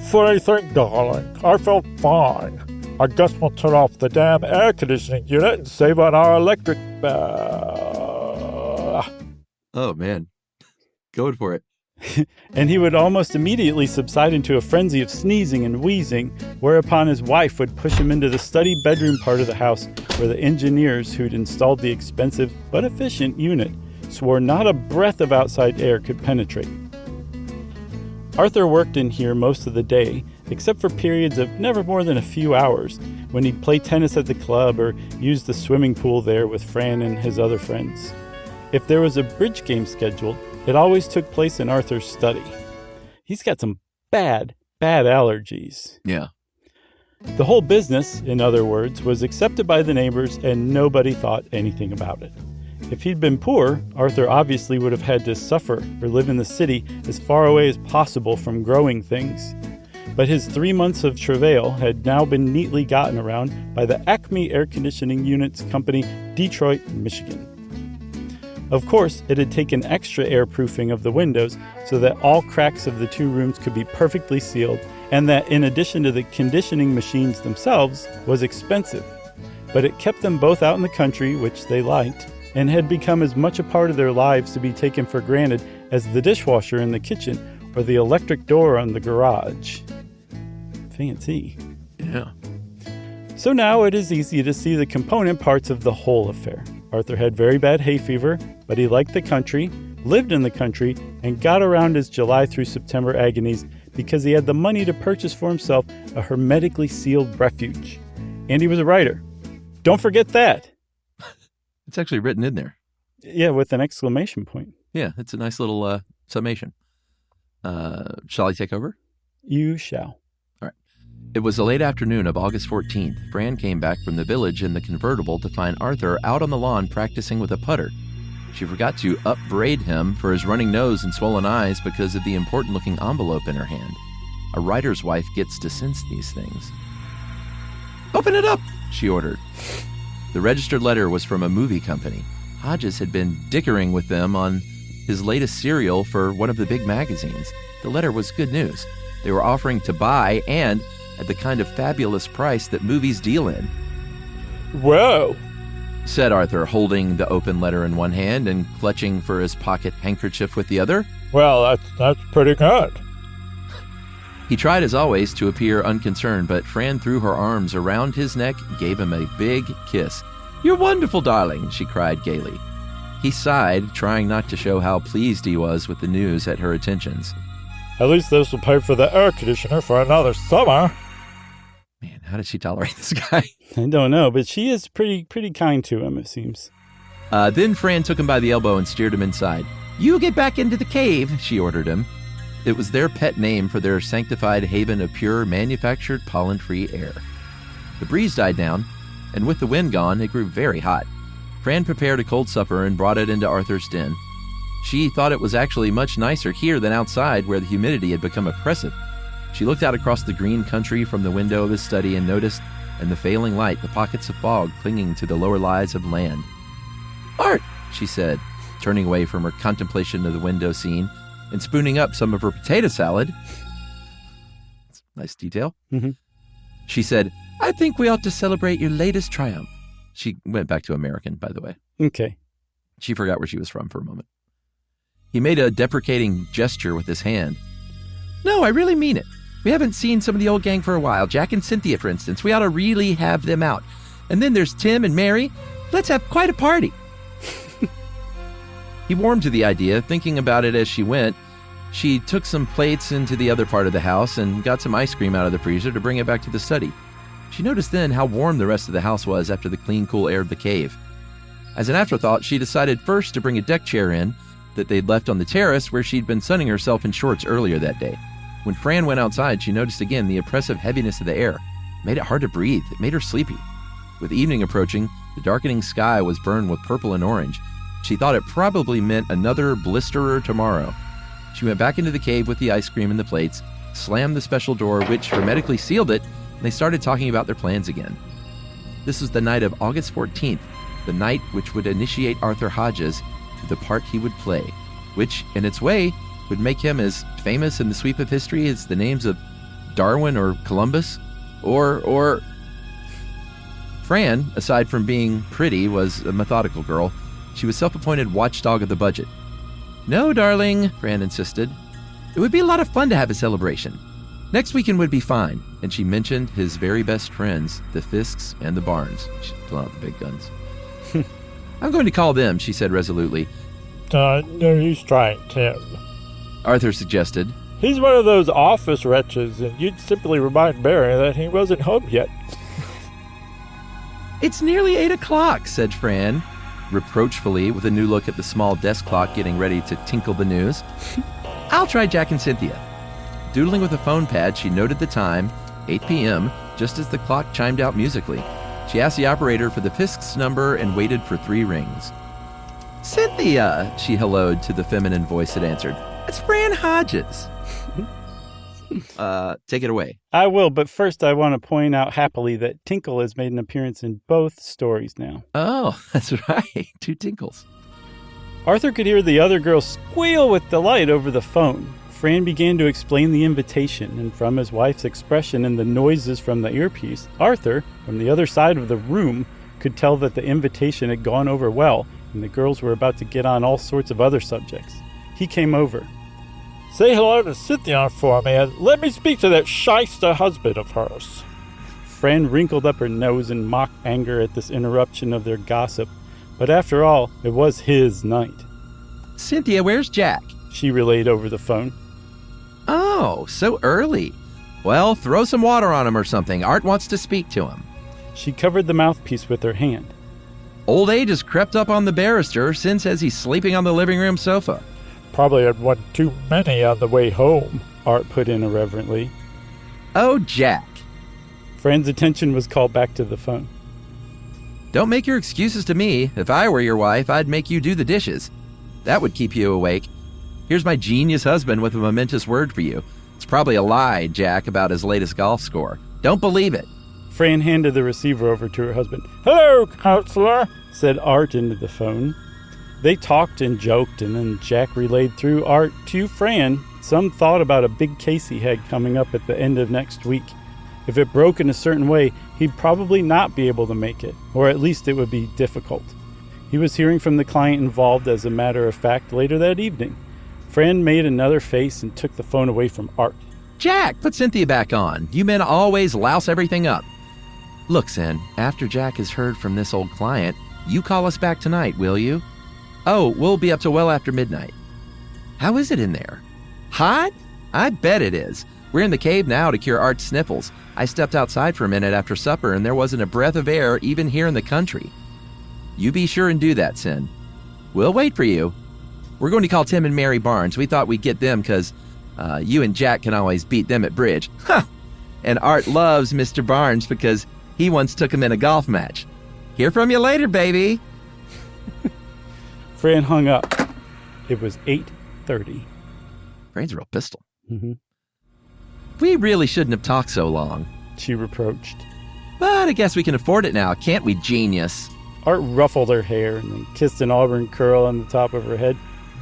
"Funny thing, darling, I feel fine. I guess we'll turn off the damn air conditioning unit and save on our electric bill." Oh, man. Going for it. And he would almost immediately subside into a frenzy of sneezing and wheezing, whereupon his wife would push him into the study bedroom part of the house where the engineers who'd installed the expensive but efficient unit swore not a breath of outside air could penetrate. Arthur worked in here most of the day, except for periods of never more than a few hours, when he'd play tennis at the club or use the swimming pool there with Fran and his other friends. If there was a bridge game scheduled, it always took place in Arthur's study. He's got some bad allergies. Yeah. The whole business, in other words, was accepted by the neighbors and nobody thought anything about it. If he'd been poor, Arthur obviously would have had to suffer or live in the city as far away as possible from growing things. But his 3 months of travail had now been neatly gotten around by the Acme Air Conditioning Units Company, Detroit, Michigan. Of course, it had taken extra airproofing of the windows so that all cracks of the 2 rooms could be perfectly sealed, and that in addition to the conditioning machines themselves, was expensive. But it kept them both out in the country, which they liked, and had become as much a part of their lives to be taken for granted as the dishwasher in the kitchen or the electric door on the garage. Fancy. Yeah. So now it is easy to see the component parts of the whole affair. Arthur had very bad hay fever, but he liked the country, lived in the country, and got around his July through September agonies because he had the money to purchase for himself a hermetically sealed refuge. And he was a writer. Don't forget that. It's actually written in there. Yeah, with an exclamation point. Yeah, it's a nice little summation. Shall I take over? You shall. All right. It was the late afternoon of August 14th. Fran came back from the village in the convertible to find Arthur out on the lawn practicing with a putter. She forgot to upbraid him for his running nose and swollen eyes because of the important-looking envelope in her hand. A writer's wife gets to sense these things. "Open it up," she ordered. The registered letter was from a movie company. Hodges had been dickering with them on his latest serial for one of the big magazines. The letter was good news. They were offering to buy, and at the kind of fabulous price that movies deal in. "Whoa," said Arthur, holding the open letter in one hand and clutching for his pocket handkerchief with the other. "Well, that's pretty good." He tried, as always, to appear unconcerned, but Fran threw her arms around his neck, gave him a big kiss. "You're wonderful, darling," she cried gaily. He sighed, trying not to show how pleased he was with the news at her attentions. "At least this will pay for the air conditioner for another summer." Man, how does she tolerate this guy? I don't know, but she is pretty kind to him, it seems. Then Fran took him by the elbow and steered him inside. "You get back into the cave," she ordered him. It was their pet name for their sanctified haven of pure, manufactured, pollen-free air. The breeze died down, and with the wind gone, it grew very hot. Fran prepared a cold supper and brought it into Arthur's den. She thought it was actually much nicer here than outside, where the humidity had become oppressive. She looked out across the green country from the window of his study and noticed, in the failing light, the pockets of fog clinging to the lower lies of land. "Art," she said, turning away from her contemplation of the window scene and spooning up some of her potato salad. That's a nice detail. Mm-hmm. She said, "I think we ought to celebrate your latest triumph." She went back to American, by the way. Okay. She forgot where she was from for a moment. He made a deprecating gesture with his hand. "No, I really mean it. We haven't seen some of the old gang for a while. Jack and Cynthia, for instance. We ought to really have them out. And then there's Tim and Mary. Let's have quite a party." He warmed to the idea, thinking about it as she went. She took some plates into the other part of the house and got some ice cream out of the freezer to bring it back to the study. She noticed then how warm the rest of the house was after the clean, cool air of the cave. As an afterthought, she decided first to bring a deck chair in that they'd left on the terrace where she'd been sunning herself in shorts earlier that day. When Fran went outside, she noticed again the oppressive heaviness of the air. It made it hard to breathe. It made her sleepy. With evening approaching, the darkening sky was burned with purple and orange. She thought it probably meant another blisterer tomorrow. She went back into the cave with the ice cream and the plates, slammed the special door, which hermetically sealed it, and they started talking about their plans again. This was the night of August 14th, the night which would initiate Arthur Hodges to the part he would play, which, in its way, would make him as famous in the sweep of history as the names of Darwin or Columbus, or... Fran, aside from being pretty, was a methodical girl. She was self-appointed watchdog of the budget. "No, darling," Fran insisted. "It would be a lot of fun to have a celebration. Next weekend would be fine." And she mentioned his very best friends, the SYSKs and the Barnes. She's pulling out the big guns. "I'm going to call them," she said resolutely. No use trying, Tim. Arthur suggested. "He's one of those office wretches, and you'd simply remind Barry that he wasn't home yet." "It's nearly 8 o'clock, said Fran, reproachfully, with a new look at the small desk clock getting ready to tinkle the news. "I'll try Jack and Cynthia." Doodling with a phone pad, she noted the time, 8 p.m., just as the clock chimed out musically. She asked the operator for the SYSK's number and waited for 3 rings. "Cynthia," she helloed to the feminine voice that answered. "It's Fran Hodges." Take it away. I will, but first I want to point out happily that Tinkle has made an appearance in both stories now. Oh, that's right. 2 tinkles. Arthur could hear the other girl squeal with delight over the phone. Fran began to explain the invitation, and from his wife's expression and the noises from the earpiece, Arthur, from the other side of the room, could tell that the invitation had gone over well, and the girls were about to get on all sorts of other subjects. He came over. "Say hello to Cynthia for me, and let me speak to that shyster husband of hers." Fran wrinkled up her nose in mock anger at this interruption of their gossip, but after all, it was his night. "Cynthia, where's Jack?" she relayed over the phone. "Oh, so early. Well, throw some water on him or something. Art wants to speak to him." She covered the mouthpiece with her hand. "Old age has crept up on the barrister. Sin says he's sleeping on the living room sofa." "Probably had one too many on the way home," Art put in irreverently. "Oh, Jack." Fran's attention was called back to the phone. "Don't make your excuses to me. If I were your wife, I'd make you do the dishes. That would keep you awake. Here's my genius husband with a momentous word for you. It's probably a lie, Jack, about his latest golf score. Don't believe it." Fran handed the receiver over to her husband. "Hello, counselor," said Art into the phone. They talked and joked, and then Jack relayed through Art to Fran some thought about a big case he had coming up at the end of next week. If it broke in a certain way, he'd probably not be able to make it, or at least it would be difficult. He was hearing from the client involved, as a matter of fact, later that evening. Fran made another face and took the phone away from Art. "Jack, put Cynthia back on. You men always louse everything up. Look, Sin, after Jack has heard from this old client, you call us back tonight, will you? Oh, we'll be up till well after midnight. How is it in there? Hot? I bet it is. We're in the cave now to cure Art's sniffles. I stepped outside for a minute after supper and there wasn't a breath of air even here in the country. You be sure and do that, Sin. We'll wait for you. We're going to call Tim and Mary Barnes. We thought we'd get them because you and Jack can always beat them at bridge. Huh! And Art loves Mr. Barnes because He once took him in a golf match. Hear from you later, baby. Fran hung up. It was 8:30. Fran's a real pistol. Mm-hmm. We really shouldn't have talked so long. She reproached. But I guess we can afford it now, can't we, genius? Art ruffled her hair and then kissed an auburn curl on the top of her head.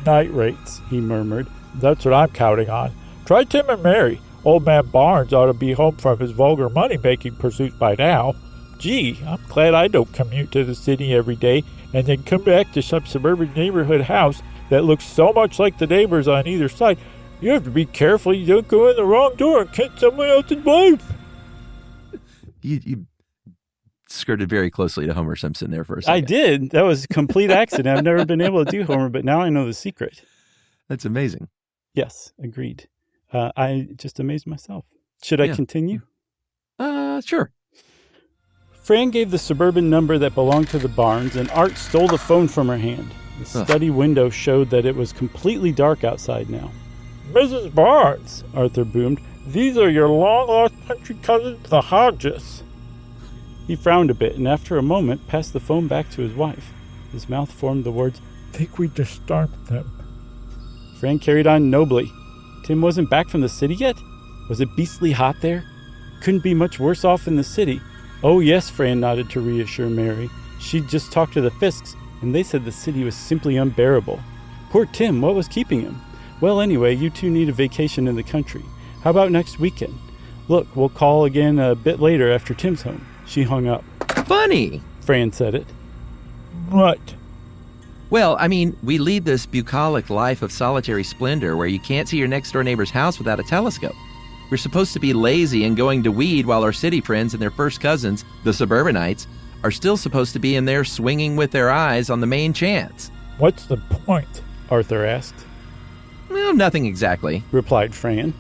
Night rates. He murmured. That's what I'm counting on. Try Tim and Mary. Old man Barnes ought to be home from his vulgar money-making pursuits by now. Gee, I'm glad I don't commute to the city every day and then come back to some suburban neighborhood house that looks so much like the neighbors on either side. You have to be careful you don't go in the wrong door and catch someone else's wife. You skirted very closely to Homer Simpson there for a second. I did. That was a complete accident. I've never been able to do Homer, but now I know the secret. That's amazing. Yes, agreed. I just amazed myself. Should I continue? Sure. Fran gave the suburban number that belonged to the Barnes, and Art stole the phone from her hand. The study window showed that it was completely dark outside now. Mrs. Barnes, Arthur boomed, these are your long-lost country cousins, the Hodges. He frowned a bit, and after a moment, passed the phone back to his wife. His mouth formed the words, think we disturbed them. Fran carried on nobly. Tim wasn't back from the city yet? Was it beastly hot there? Couldn't be much worse off in the city. Oh yes, Fran nodded to reassure Mary. She'd just talked to the SYSKs, and they said the city was simply unbearable. Poor Tim, what was keeping him? Well, anyway, you two need a vacation in the country. How about next weekend? Look, we'll call again a bit later after Tim's home. She hung up. Funny. Fran said it. What? Well, I mean, we lead this bucolic life of solitary splendor where you can't see your next-door neighbor's house without a telescope. We're supposed to be lazy and going to weed while our city friends and their first cousins, the suburbanites, are still supposed to be in there swinging with their eyes on the main chance. What's the point? Arthur asked. Well, nothing exactly, replied Fran.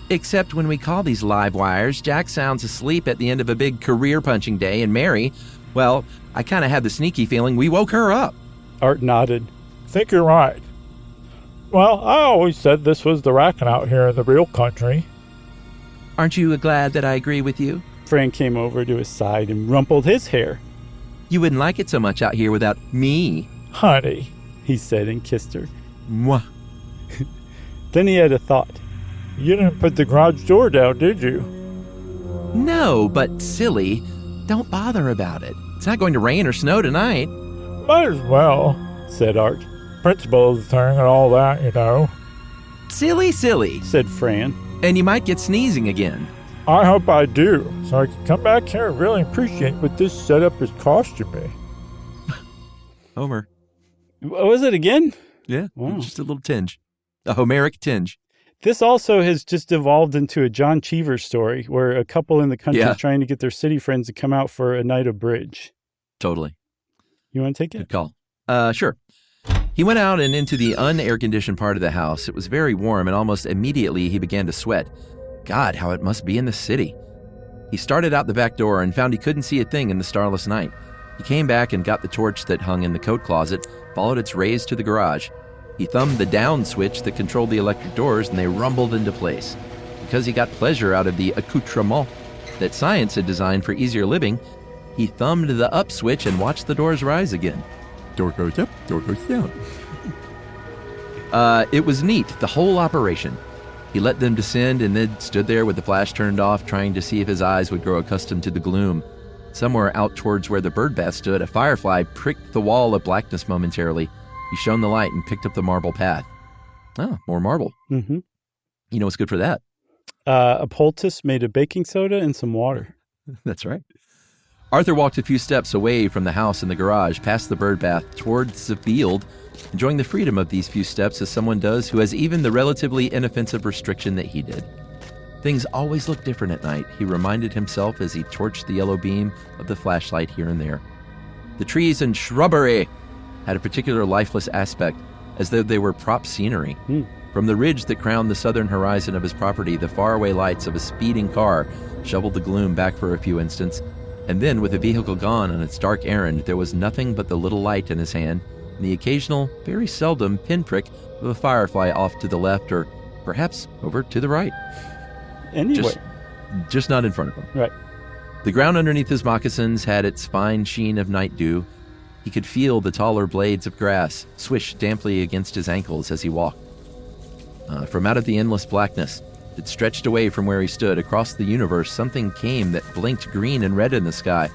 Except when we call these live wires, Jack sounds asleep at the end of a big career-punching day, and Mary, well, I kind of had the sneaky feeling we woke her up. Art nodded. Think you're right. Well, I always said this was the racking out here in the real country. Aren't you glad that I agree with you? Fran came over to his side and rumpled his hair. You wouldn't like it so much out here without me. Honey, he said and kissed her. Mwah. Then he had a thought. You didn't put the garage door down, did you? No, but silly, don't bother about it. It's not going to rain or snow tonight. Might as well, said Art. Principle of the thing and all that, you know. Silly, said Fran. And you might get sneezing again. I hope I do, so I can come back here and really appreciate what this setup is costing me. Homer. What was it again? Yeah, wow. Just a little tinge. A Homeric tinge. This also has just evolved into a John Cheever story where a couple in the country is trying to get their city friends to come out for a night of bridge. Totally. You want to take it? Good call. Sure. He went out and into the un-air-conditioned part of the house. It was very warm, and almost immediately he began to sweat. God, how it must be in the city. He started out the back door and found he couldn't see a thing in the starless night. He came back and got the torch that hung in the coat closet, followed its rays to the garage. He thumbed the down switch that controlled the electric doors, and they rumbled into place. Because he got pleasure out of the accoutrement that science had designed for easier living, he thumbed the up switch and watched the doors rise again. Door goes up, door goes down. It was neat, the whole operation. He let them descend and then stood there with the flash turned off, trying to see if his eyes would grow accustomed to the gloom. Somewhere out towards where the birdbath stood, a firefly pricked the wall of blackness momentarily. He shone the light and picked up the marble path. Oh, more marble. Mm-hmm. You know what's good for that? A poultice made of baking soda and some water. That's right. Arthur walked a few steps away from the house and the garage, past the birdbath, towards the field, enjoying the freedom of these few steps as someone does who has even the relatively inoffensive restriction that he did. Things always look different at night, he reminded himself as he torched the yellow beam of the flashlight here and there. The trees and shrubbery had a particular lifeless aspect, as though they were prop scenery. From the ridge that crowned the southern horizon of his property, the faraway lights of a speeding car shoveled the gloom back for a few instants, and then, with the vehicle gone on its dark errand, there was nothing but the little light in his hand and the occasional, very seldom, pinprick of a firefly off to the left or perhaps over to the right. Anyway. Just not in front of him. Right. The ground underneath his moccasins had its fine sheen of night dew. He could feel the taller blades of grass swish damply against his ankles as he walked. From out of the endless blackness that stretched away from where he stood across the universe, something came that blinked green and red in the sky.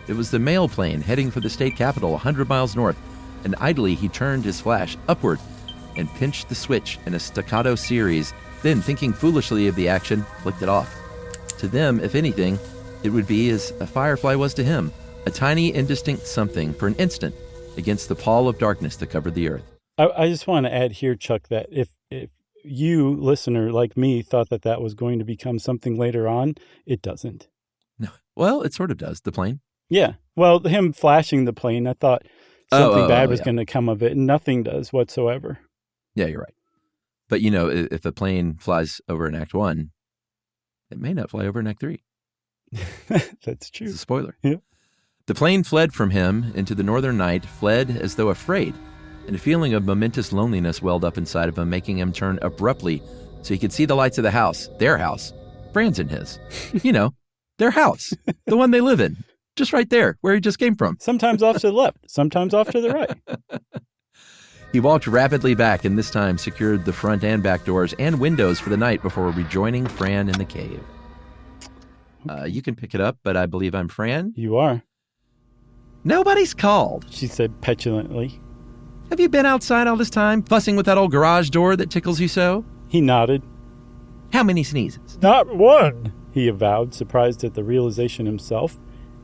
It was the mail plane heading for the state capital 100 miles north, and idly he turned his flash upward and pinched the switch in a staccato series, then, thinking foolishly of the action, flicked it off. To them, if anything, it would be as a firefly was to him, a tiny, indistinct something for an instant against the pall of darkness that covered the earth. I just want to add here, Chuck, that if you, listener, like me, thought that was going to become something later on, it doesn't. No. Well, it sort of does, the plane. Yeah. Well, him flashing the plane, I thought something bad was going to come of it, and nothing does whatsoever. Yeah, you're right. But, if a plane flies over in Act 1, it may not fly over in Act 3. That's true. It's a spoiler. Yeah. The plane fled from him into the northern night, fled as though afraid, and a feeling of momentous loneliness welled up inside of him, making him turn abruptly so he could see the lights of the house, their house, Fran's and his. Their house, the one they live in, just right there, where he just came from. Sometimes off to the left, sometimes off to the right. He walked rapidly back and this time secured the front and back doors and windows for the night before rejoining Fran in the cave. You can pick it up, but I believe I'm Fran. You are. Nobody's called, she said petulantly. Have you been outside all this time, fussing with that old garage door that tickles you so? He nodded. How many sneezes? Not one, he avowed, surprised at the realization himself.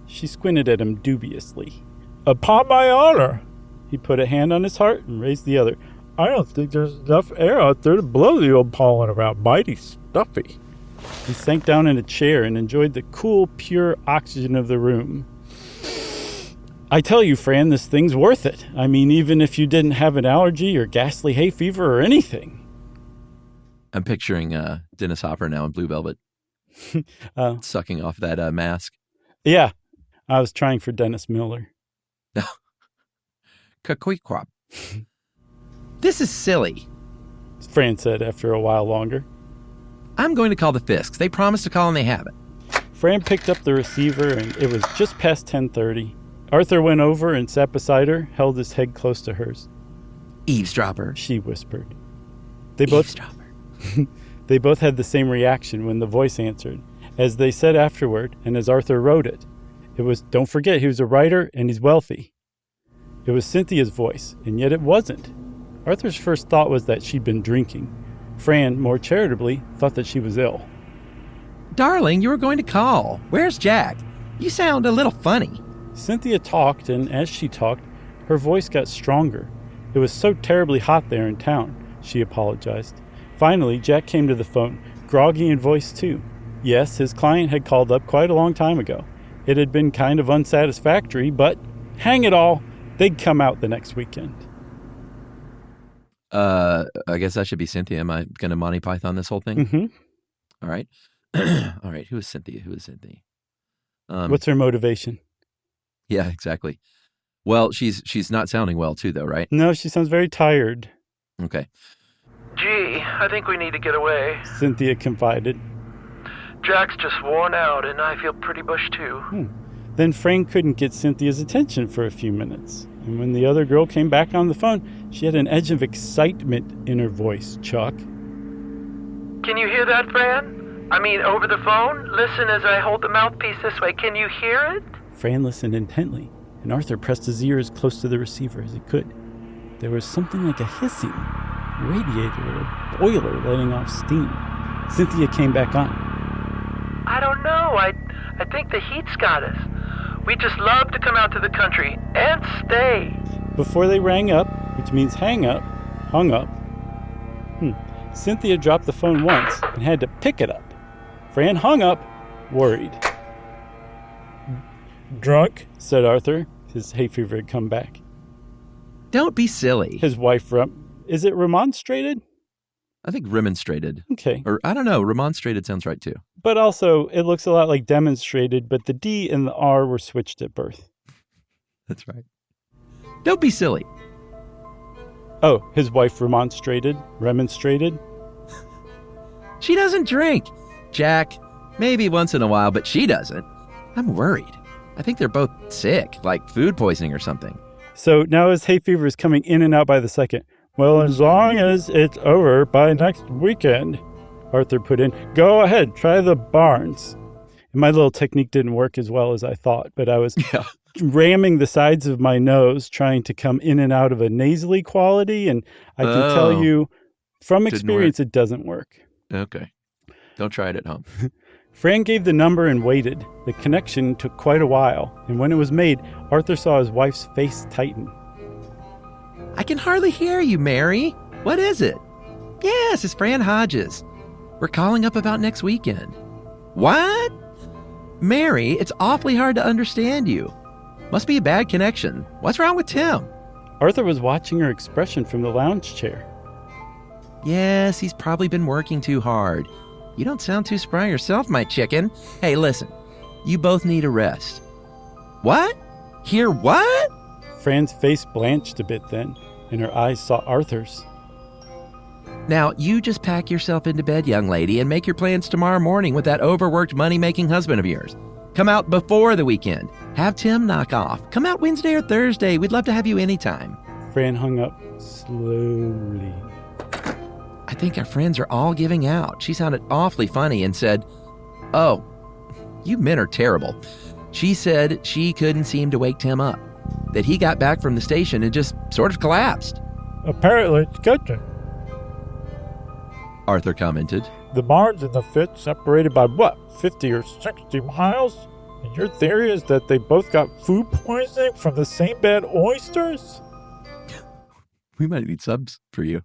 She squinted at him dubiously. Upon my honor. He put a hand on his heart and raised the other. I don't think there's enough air out there to blow the old pollen around. Mighty stuffy. He sank down in a chair and enjoyed the cool, pure oxygen of the room. I tell you, Fran, this thing's worth it. I mean, even if you didn't have an allergy or ghastly hay fever or anything. I'm picturing Dennis Hopper now in Blue Velvet, sucking off that mask. Yeah, I was trying for Dennis Miller. Kakwee-kwap. This is silly, Fran said after a while longer. I'm going to call the SYSK. They promised to call and they haven't. Fran picked up the receiver and it was just past 10:30. Arthur went over and sat beside her, held his head close to hers. Eavesdropper, she whispered. Eavesdropper. They both had the same reaction when the voice answered. As they said afterward, and as Arthur wrote it, it was, don't forget, he was a writer and he's wealthy. It was Cynthia's voice, and yet it wasn't. Arthur's first thought was that she'd been drinking. Fran, more charitably, thought that she was ill. Darling, you were going to call. Where's Jack? You sound a little funny. Cynthia talked, and as she talked, her voice got stronger. It was so terribly hot there in town, she apologized. Finally, Jack came to the phone, groggy in voice too. Yes, his client had called up quite a long time ago. It had been kind of unsatisfactory, but hang it all, they'd come out the next weekend. I guess I should be Cynthia. Am I going to Monty Python this whole thing? Mm-hmm. All right. All right. Who is Cynthia? What's her motivation? Yeah, exactly. Well, she's not sounding well too, though, right? No, she sounds very tired. Okay. Gee, I think we need to get away. Cynthia confided. Jack's just worn out, and I feel pretty bush too. Then Fran couldn't get Cynthia's attention for a few minutes. And when the other girl came back on the phone, she had an edge of excitement in her voice, Chuck. Can you hear that, Fran? I mean, over the phone? Listen as I hold the mouthpiece this way. Can you hear it? Fran listened intently, and Arthur pressed his ear as close to the receiver as he could. There was something like a hissing radiator or boiler letting off steam. Cynthia came back on. I don't know. I think the heat's got us. We just love to come out to the country and stay. Before they rang up, which means hung up, Cynthia dropped the phone once and had to pick it up. Fran hung up, worried. Drunk, said Arthur. His hay fever had come back. Don't be silly. His wife, is it remonstrated? I think remonstrated. Okay. Or I don't know. Remonstrated sounds right too. But also, it looks a lot like demonstrated, but the D and the R were switched at birth. That's right. Don't be silly. Oh, his wife remonstrated? She doesn't drink. Jack, maybe once in a while, but she doesn't. I'm worried. I think they're both sick, like food poisoning or something. So now his hay fever is coming in and out by the second. Well, as long as it's over by next weekend, Arthur put in. Go ahead, try the Barnes. And my little technique didn't work as well as I thought, but I was ramming the sides of my nose, trying to come in and out of a nasally quality. And I can tell you from experience, it doesn't work. Okay. Don't try it at home. Fran gave the number and waited. The connection took quite a while, and when it was made, Arthur saw his wife's face tighten. I can hardly hear you, Mary. What is it? Yes, it's Fran Hodges. We're calling up about next weekend. What? Mary, it's awfully hard to understand you. Must be a bad connection. What's wrong with Tim? Arthur was watching her expression from the lounge chair. Yes, he's probably been working too hard. You don't sound too spry yourself, my chicken. Hey, listen. You both need a rest. What? Hear what? Fran's face blanched a bit then, and her eyes sought Arthur's. Now, you just pack yourself into bed, young lady, and make your plans tomorrow morning with that overworked, money-making husband of yours. Come out before the weekend. Have Tim knock off. Come out Wednesday or Thursday. We'd love to have you anytime. Fran hung up slowly. I think our friends are all giving out. She sounded awfully funny and said, "Oh, you men are terrible." She said she couldn't seem to wake Tim up, that he got back from the station and just sort of collapsed. Apparently it's catching. Arthur commented. The Barnes and the Fitz separated by what, 50 or 60 miles? And your theory is that they both got food poisoning from the same bad oysters? We might need subs for you.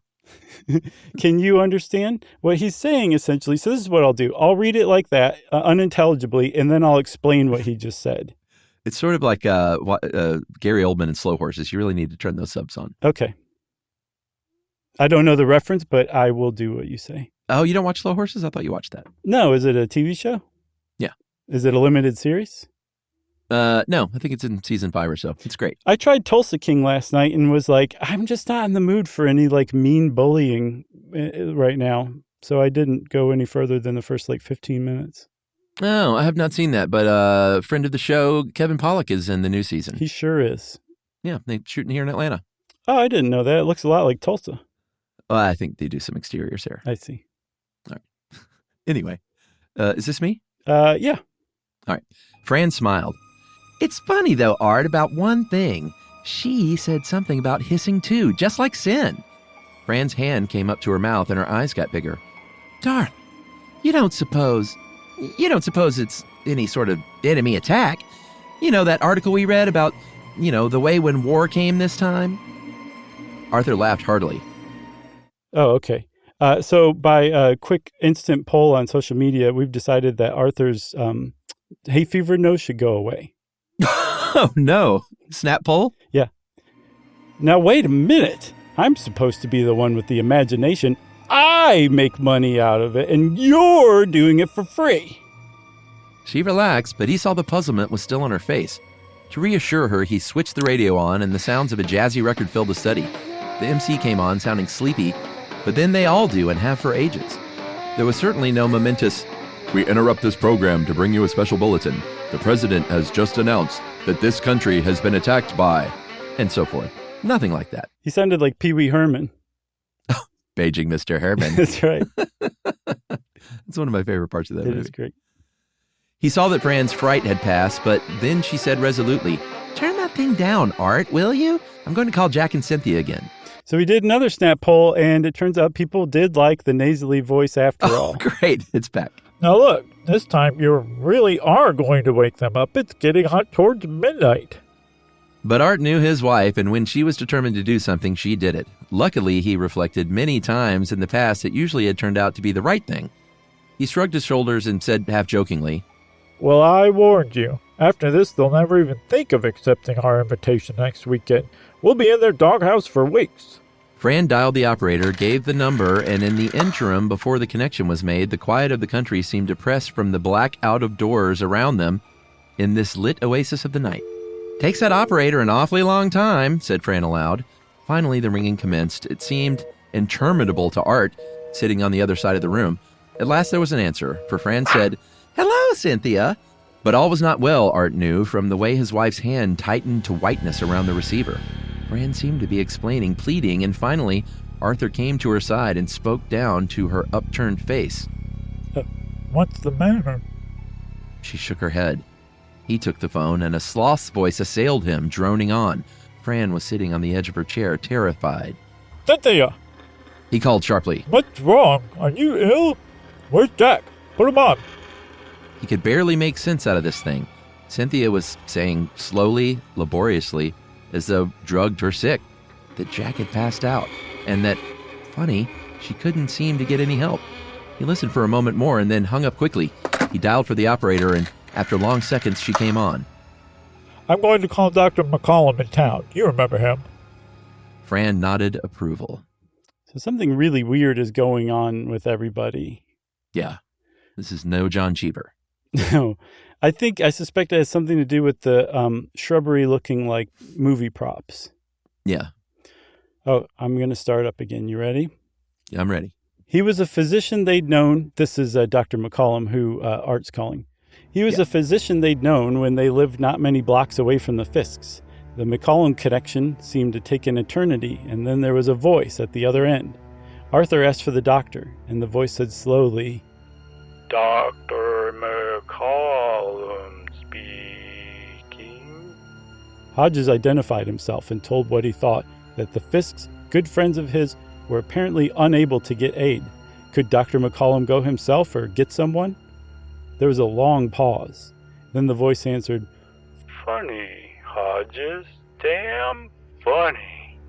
Can you understand what he's saying, essentially? So this is what I'll do. I'll read it like that, unintelligibly, and then I'll explain what he just said. It's sort of like Gary Oldman and Slow Horses. You really need to turn those subs on. Okay. I don't know the reference, but I will do what you say. Oh, you don't watch Slow Horses? I thought you watched that. No, is it a TV show? Yeah. Is it a limited series? No, I think it's in season 5 or so. It's great. I tried Tulsa King last night and was like, I'm just not in the mood for any like mean bullying right now. So I didn't go any further than the first like 15 minutes. Oh, I have not seen that, but a friend of the show, Kevin Pollak, is in the new season. He sure is. Yeah, they're shooting here in Atlanta. Oh, I didn't know that. It looks a lot like Tulsa. Well, I think they do some exteriors there. I see. All right. Anyway, is this me? Yeah. All right. Fran smiled. It's funny, though, Art, about one thing. She said something about hissing, too, just like Sin. Fran's hand came up to her mouth and her eyes got bigger. Darling, you don't suppose it's any sort of enemy attack? You know, that article we read about, the way when war came this time? Arthur laughed heartily. Oh, okay. So by a quick instant poll on social media, we've decided that Arthur's hay fever nose should go away. Oh, no. Snap poll? Yeah. Now, wait a minute. I'm supposed to be the one with the imagination. I make money out of it, and you're doing it for free. She relaxed, but he saw the puzzlement was still on her face. To reassure her, he switched the radio on, and the sounds of a jazzy record filled the study. The MC came on, sounding sleepy, but then they all do and have for ages. There was certainly no momentous, "We interrupt this program to bring you a special bulletin. The president has just announced that this country has been attacked by," and so forth. Nothing like that. He sounded like Pee Wee Herman. Paging Mr. Herman. That's right. It's one of my favorite parts of that movie. It is great. He saw that Fran's fright had passed, but then she said resolutely, "Turn that thing down, Art, will you? I'm going to call Jack and Cynthia again." So we did another snap poll, and it turns out people did like the nasally voice after all. Great. It's back. Now look, this time you really are going to wake them up. It's getting hot towards midnight. But Art knew his wife, and when she was determined to do something, she did it. Luckily, he reflected, many times in the past it usually had turned out to be the right thing. He shrugged his shoulders and said half-jokingly, Well, I warned you. After this, they'll never even think of accepting our invitation next weekend. We'll be in their doghouse for weeks. Fran dialed the operator, gave the number, and in the interim, before the connection was made, the quiet of the country seemed to press from the black out of doors around them in this lit oasis of the night. "Takes that operator an awfully long time," said Fran aloud. Finally, the ringing commenced. It seemed interminable to Art, sitting on the other side of the room. At last there was an answer, for Fran said, "Hello, Cynthia. But all was not well, Art knew, from the way his wife's hand tightened to whiteness around the receiver. Fran seemed to be explaining, pleading, and finally, Arthur came to her side and spoke down to her upturned face. What's the matter? She shook her head. He took the phone, and a sloth's voice assailed him, droning on. Fran was sitting on the edge of her chair, terrified. Cynthia! He called sharply. What's wrong? Are you ill? Where's Jack? Put him on. He could barely make sense out of this thing. Cynthia was saying slowly, laboriously, as though drugged or sick, that Jack had passed out, and that, funny, she couldn't seem to get any help. He listened for a moment more and then hung up quickly. He dialed for the operator, and after long seconds, she came on. I'm going to call Dr. McCollum in town. You remember him. Fran nodded approval. So something really weird is going on with everybody. Yeah, this is no John Cheever. No, I suspect it has something to do with the shrubbery looking like movie props. Yeah. Oh, I'm going to start up again. You ready? Yeah, I'm ready. He was a physician they'd known. This is Dr. McCollum, who Art's calling. He was a physician they'd known when they lived not many blocks away from the SYSKs. The McCollum connection seemed to take an eternity, and then there was a voice at the other end. Arthur asked for the doctor, and the voice said slowly, Dr. McCollum speaking. Hodges identified himself and told what he thought, that the SYSKs, good friends of his, were apparently unable to get aid. Could Dr. McCollum go himself or get someone? There was a long pause. Then the voice answered, Funny, Hodges. Damn funny.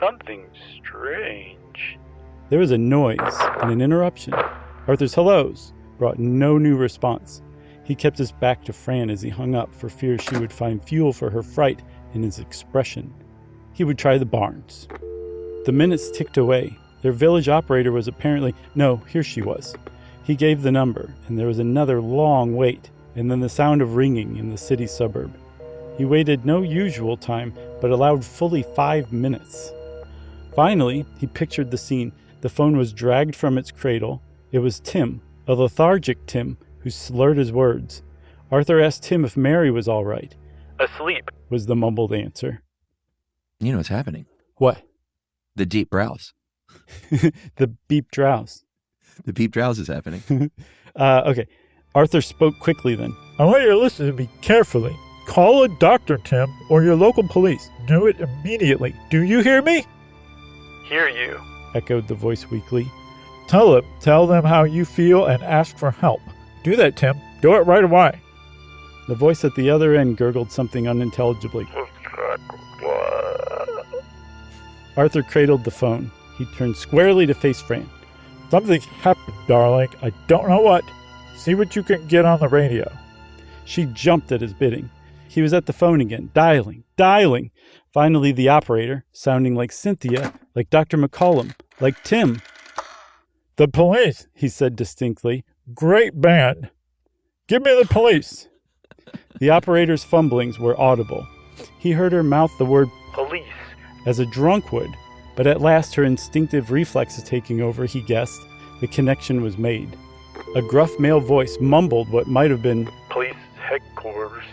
Something strange. There was a noise and an interruption. Arthur's hellos brought no new response. He kept his back to Fran as he hung up for fear she would find fuel for her fright in his expression. He would try the barns. The minutes ticked away. Their village operator was apparently... No, here she was. He gave the number, and there was another long wait, and then the sound of ringing in the city suburb. He waited no usual time, but allowed fully 5 minutes. Finally, he pictured the scene. The phone was dragged from its cradle. It was Tim, a lethargic Tim, who slurred his words. Arthur asked Tim if Mary was all right. Asleep, Was the mumbled answer. You know what's happening. What? The Deep Drowse. The Deep Drowse. The Deep Drowse is happening. Okay. Arthur spoke quickly then. I want you to listen to me carefully. Call a doctor, Tim, or your local police. Do it immediately. Do you hear me? hear you. Echoed the voice weakly. Tell them how you feel and ask for help. Do that, Tim. Do it right away. The voice at the other end gurgled something unintelligibly. Arthur cradled the phone. He turned squarely to face Fran. Something's happened, darling. I don't know what. See what you can get on the radio. She jumped at his bidding. He was at the phone again, dialing. Finally, the operator, sounding like Cynthia, like Dr. McCollum, like Tim. The police, He said distinctly. great band. Give me the police. The operator's fumblings were audible. He heard her mouth the word Police. as a drunk would, but at last her instinctive reflexes taking over, he guessed, the connection was made. A gruff male voice mumbled what might have been, Police headquarters.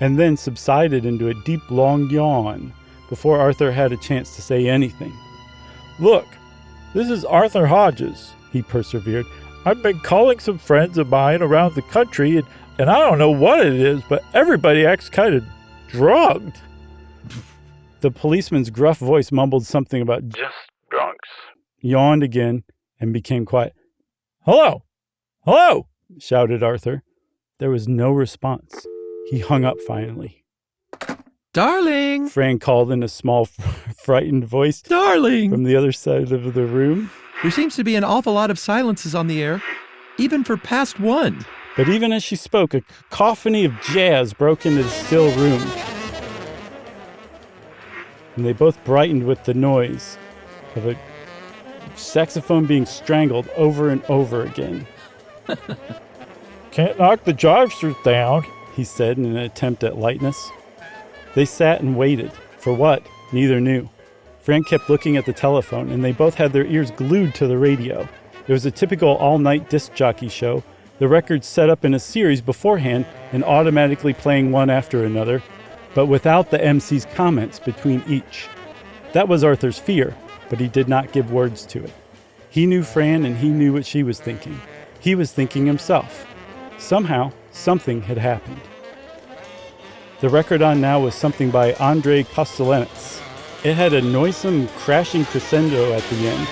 and then subsided into a deep, long yawn before Arthur had a chance to say anything. Look, this is Arthur Hodges, he persevered. I've been calling some friends of mine around the country, and I don't know what it is, but everybody acts kind of drugged. The policeman's gruff voice mumbled something about Just drunks. yawned again, and became quiet. Hello? Hello? Shouted Arthur. There was no response. He hung up finally. Darling! Fran called in a small, frightened voice Darling! from the other side of the room. There seems to be an awful lot of silences on the air, even for past one. But even as she spoke, a cacophony of jazz broke into the still room. And they both brightened with the noise of a saxophone being strangled over and over again. Can't knock the jivesters down. He said in an attempt at lightness. They sat and waited. For what? Neither knew. Fran kept looking at the telephone, and they both had their ears glued to the radio. It was a typical all-night disc jockey show, the records set up in a series beforehand and automatically playing one after another, but without the MC's comments between each. That was Arthur's fear, but he did not give words to it. He knew Fran and he knew what she was thinking. He was thinking himself. Somehow, something had happened. The record on now was something by Andrei Kostelanetz. It had a noisome, crashing crescendo at the end.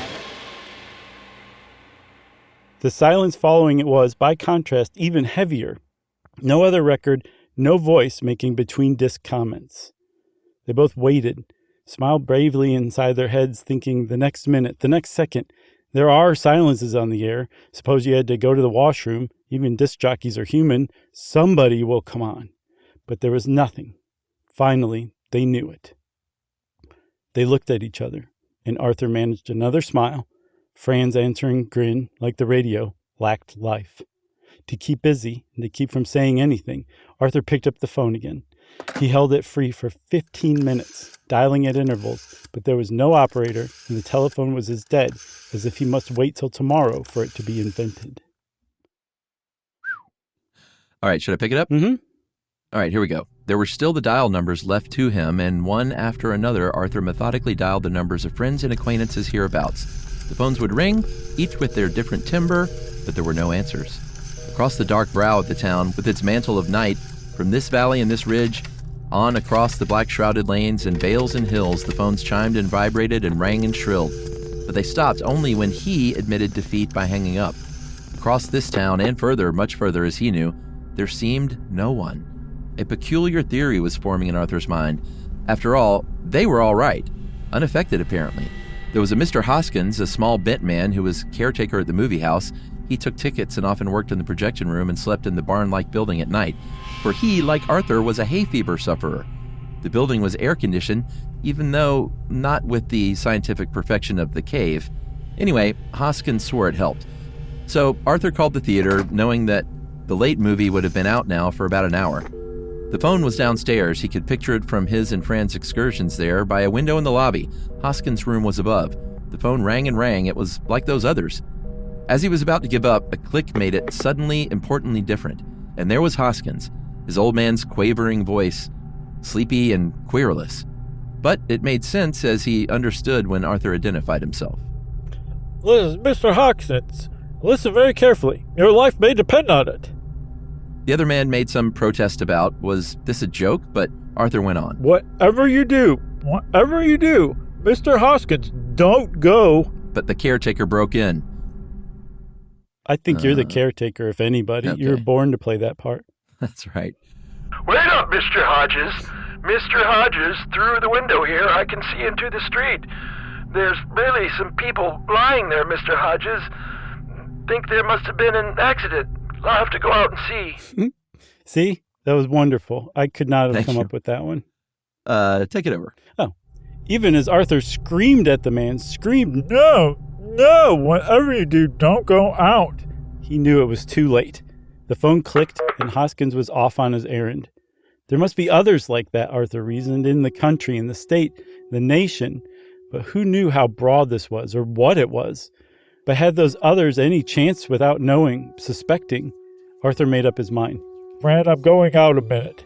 The silence following it was, by contrast, even heavier. No other record, no voice making between-disc comments. They both waited, smiled bravely inside their heads, thinking the next minute, the next second. There are silences on the air. Suppose you had to go to the washroom. Even disc jockeys are human. Somebody will come on. But there was nothing. Finally, they knew it. They looked at each other, and Arthur managed another smile. Fran's answering grin, like the radio, lacked life. To keep busy and to keep from saying anything, Arthur picked up the phone again. He held it free for 15 minutes, dialing at intervals, but there was no operator, and the telephone was as dead as if he must wait till tomorrow for it to be invented. All right, should I pick it up? Mm-hmm. All right, here we go. There were still the dial numbers left to him, and one after another, Arthur methodically dialed the numbers of friends and acquaintances hereabouts. The phones would ring, each with their different timbre, but there were no answers. Across the dark brow of the town, with its mantle of night, from this valley and this ridge, on across the black-shrouded lanes and vales and hills, the phones chimed and vibrated and rang and shrilled. But they stopped only when he admitted defeat by hanging up. Across this town, and further, much further as he knew, there seemed no one. A peculiar theory was forming in Arthur's mind. After all, they were all right. Unaffected, apparently. There was a Mr. Hoskins, a small bent man who was caretaker at the movie house. He took tickets and often worked in the projection room and slept in the barn-like building at night. For he, like Arthur, was a hay fever sufferer. The building was air-conditioned, even though not with the scientific perfection of the cave. Anyway, Hoskins swore it helped. So Arthur called the theater, knowing that the late movie would have been out now for about an hour. The phone was downstairs. He could picture it from his and Fran's excursions there by a window in the lobby. Hoskins' room was above. The phone rang and rang. It was like those others. As he was about to give up, a click made it suddenly, importantly different. And there was Hoskins, his old man's quavering voice, sleepy and querulous. But it made sense as he understood when Arthur identified himself. Listen, Mr. Hoskins, listen very carefully. Your life may depend on it. The other man made some protest about, was this a joke? But Arthur went on. Whatever you do, Mr. Hoskins, don't go. But the caretaker broke in. I think you're the caretaker, if anybody. Okay. You were born to play that part. That's right. Wait up, Mr. Hodges. Mr. Hodges, through the window here, I can see into the street. There's really some people lying there, Mr. Hodges. Think there must have been an accident. I'll have to go out and see. See? That was wonderful. I could not have Thank come you. up with that one. Take it over. Oh. Even as Arthur screamed at the man, No, whatever you do, don't go out. he knew it was too late. The phone clicked, and Hoskins was off on his errand. There must be others like that, Arthur reasoned, in the country, in the state, the nation. But who knew how broad this was, or what it was? But had those others any chance without knowing, suspecting? Arthur made up his mind. Fran, I'm going out a minute.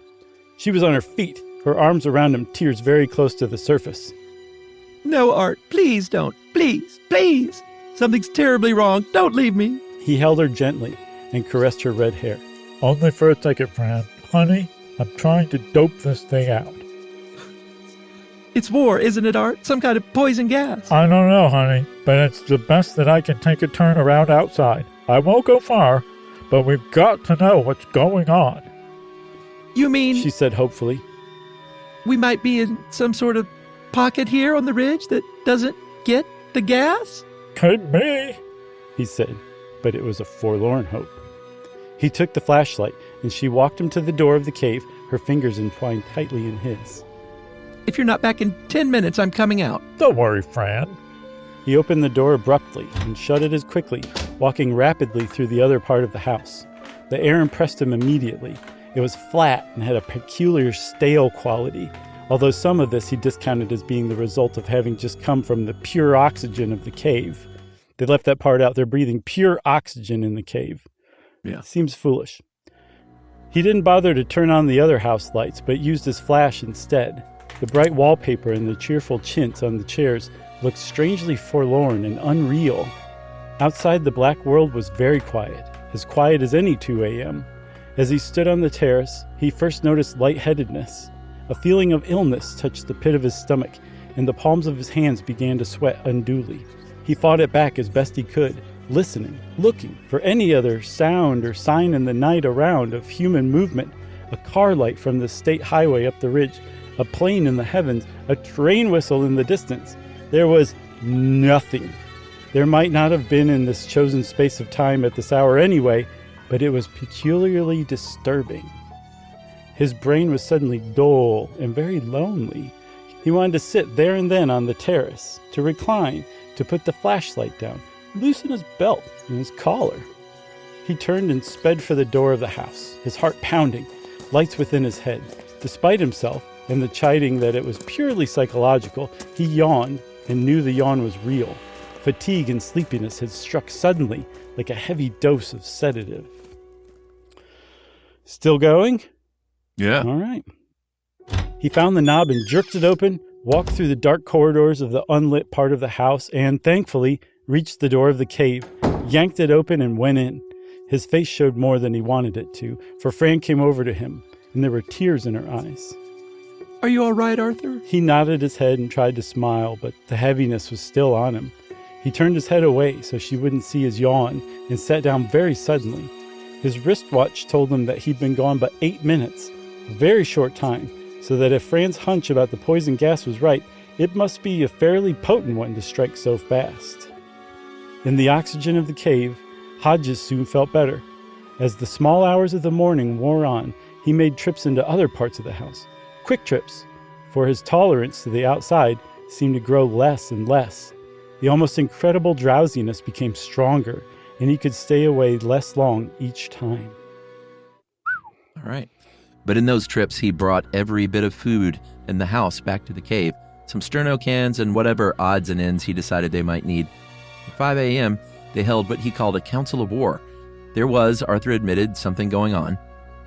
She was on her feet, her arms around him, tears very close to the surface. No, Art, please don't. Please. Something's terribly wrong. Don't leave me. He held her gently and caressed her red hair. Only for a second, Fran. Honey, I'm trying to dope this thing out. It's war, isn't it, Art? Some kind of poison gas. I don't know, honey, but it's the best that I can take a turn around outside. I won't go far, but we've got to know what's going on. You mean She said hopefully. we might be in some sort of pocket here on the ridge that doesn't get the gas? Could be. He said, but it was a forlorn hope. He took the flashlight, and she walked him to the door of the cave, her fingers entwined tightly in his. If you're not back in 10 minutes, I'm coming out. Don't worry, Fran. He opened the door abruptly and shut it as quickly, walking rapidly through the other part of the house. The air impressed him immediately. It was flat and had a peculiar stale quality, although some of this he discounted as being the result of having just come from the pure oxygen of the cave. They left that part out. They're breathing pure oxygen in the cave. Yeah. Seems foolish. He didn't bother to turn on the other house lights, but used his flash instead. The bright wallpaper and the cheerful chintz on the chairs looked strangely forlorn and unreal. Outside, the black world was very quiet as any 2 a.m. As he stood on the terrace, he first noticed lightheadedness. A feeling of illness touched the pit of his stomach, and the palms of his hands began to sweat unduly. He fought it back as best he could, listening, looking for any other sound or sign in the night around of human movement. A car light from the state highway up the ridge, a plane in the heavens, a train whistle in the distance. There was nothing. There might not have been in this chosen space of time at this hour anyway, but it was peculiarly disturbing. His brain was suddenly dull and very lonely. He wanted to sit there and then on the terrace, to recline, to put the flashlight down, loosen his belt and his collar. He turned and sped for the door of the house, his heart pounding, lights within his head. Despite himself and the chiding that it was purely psychological, he yawned and knew the yawn was real. Fatigue and sleepiness had struck suddenly like a heavy dose of sedative. Still going? Yeah. All right. He found the knob and jerked it open, walked through the dark corridors of the unlit part of the house, and, thankfully, reached the door of the cave, yanked it open, and went in. His face showed more than he wanted it to, for Fran came over to him, and there were tears in her eyes. Are you all right, Arthur? He nodded his head and tried to smile, but the heaviness was still on him. He turned his head away so she wouldn't see his yawn and sat down very suddenly. His wristwatch told him that he'd been gone but 8 minutes, a very short time, so that if Fran's hunch about the poison gas was right, it must be a fairly potent one to strike so fast. In the oxygen of the cave, Hodges soon felt better. As the small hours of the morning wore on, he made trips into other parts of the house. Quick trips, for his tolerance to the outside seemed to grow less and less. The almost incredible drowsiness became stronger, and he could stay away less long each time. All right. But in those trips, he brought every bit of food in the house back to the cave, some sterno cans and whatever odds and ends he decided they might need. At 5 a.m., they held what he called a council of war. There was, Arthur admitted, something going on.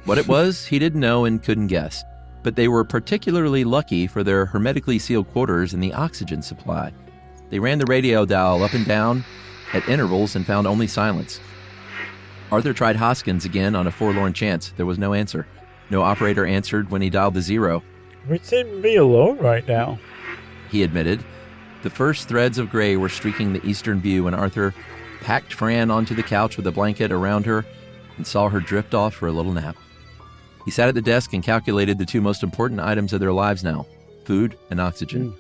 What it was, he didn't know and couldn't guess. But they were particularly lucky for their hermetically sealed quarters and the oxygen supply. They ran the radio dial up and down at intervals and found only silence. Arthur tried Hoskins again on a forlorn chance. There was no answer. No operator answered when he dialed the 0. We seem to be alone right now, he admitted. The first threads of gray were streaking the eastern view when Arthur packed Fran onto the couch with a blanket around her and saw her drift off for a little nap. He sat at the desk and calculated the two most important items of their lives now, food and oxygen.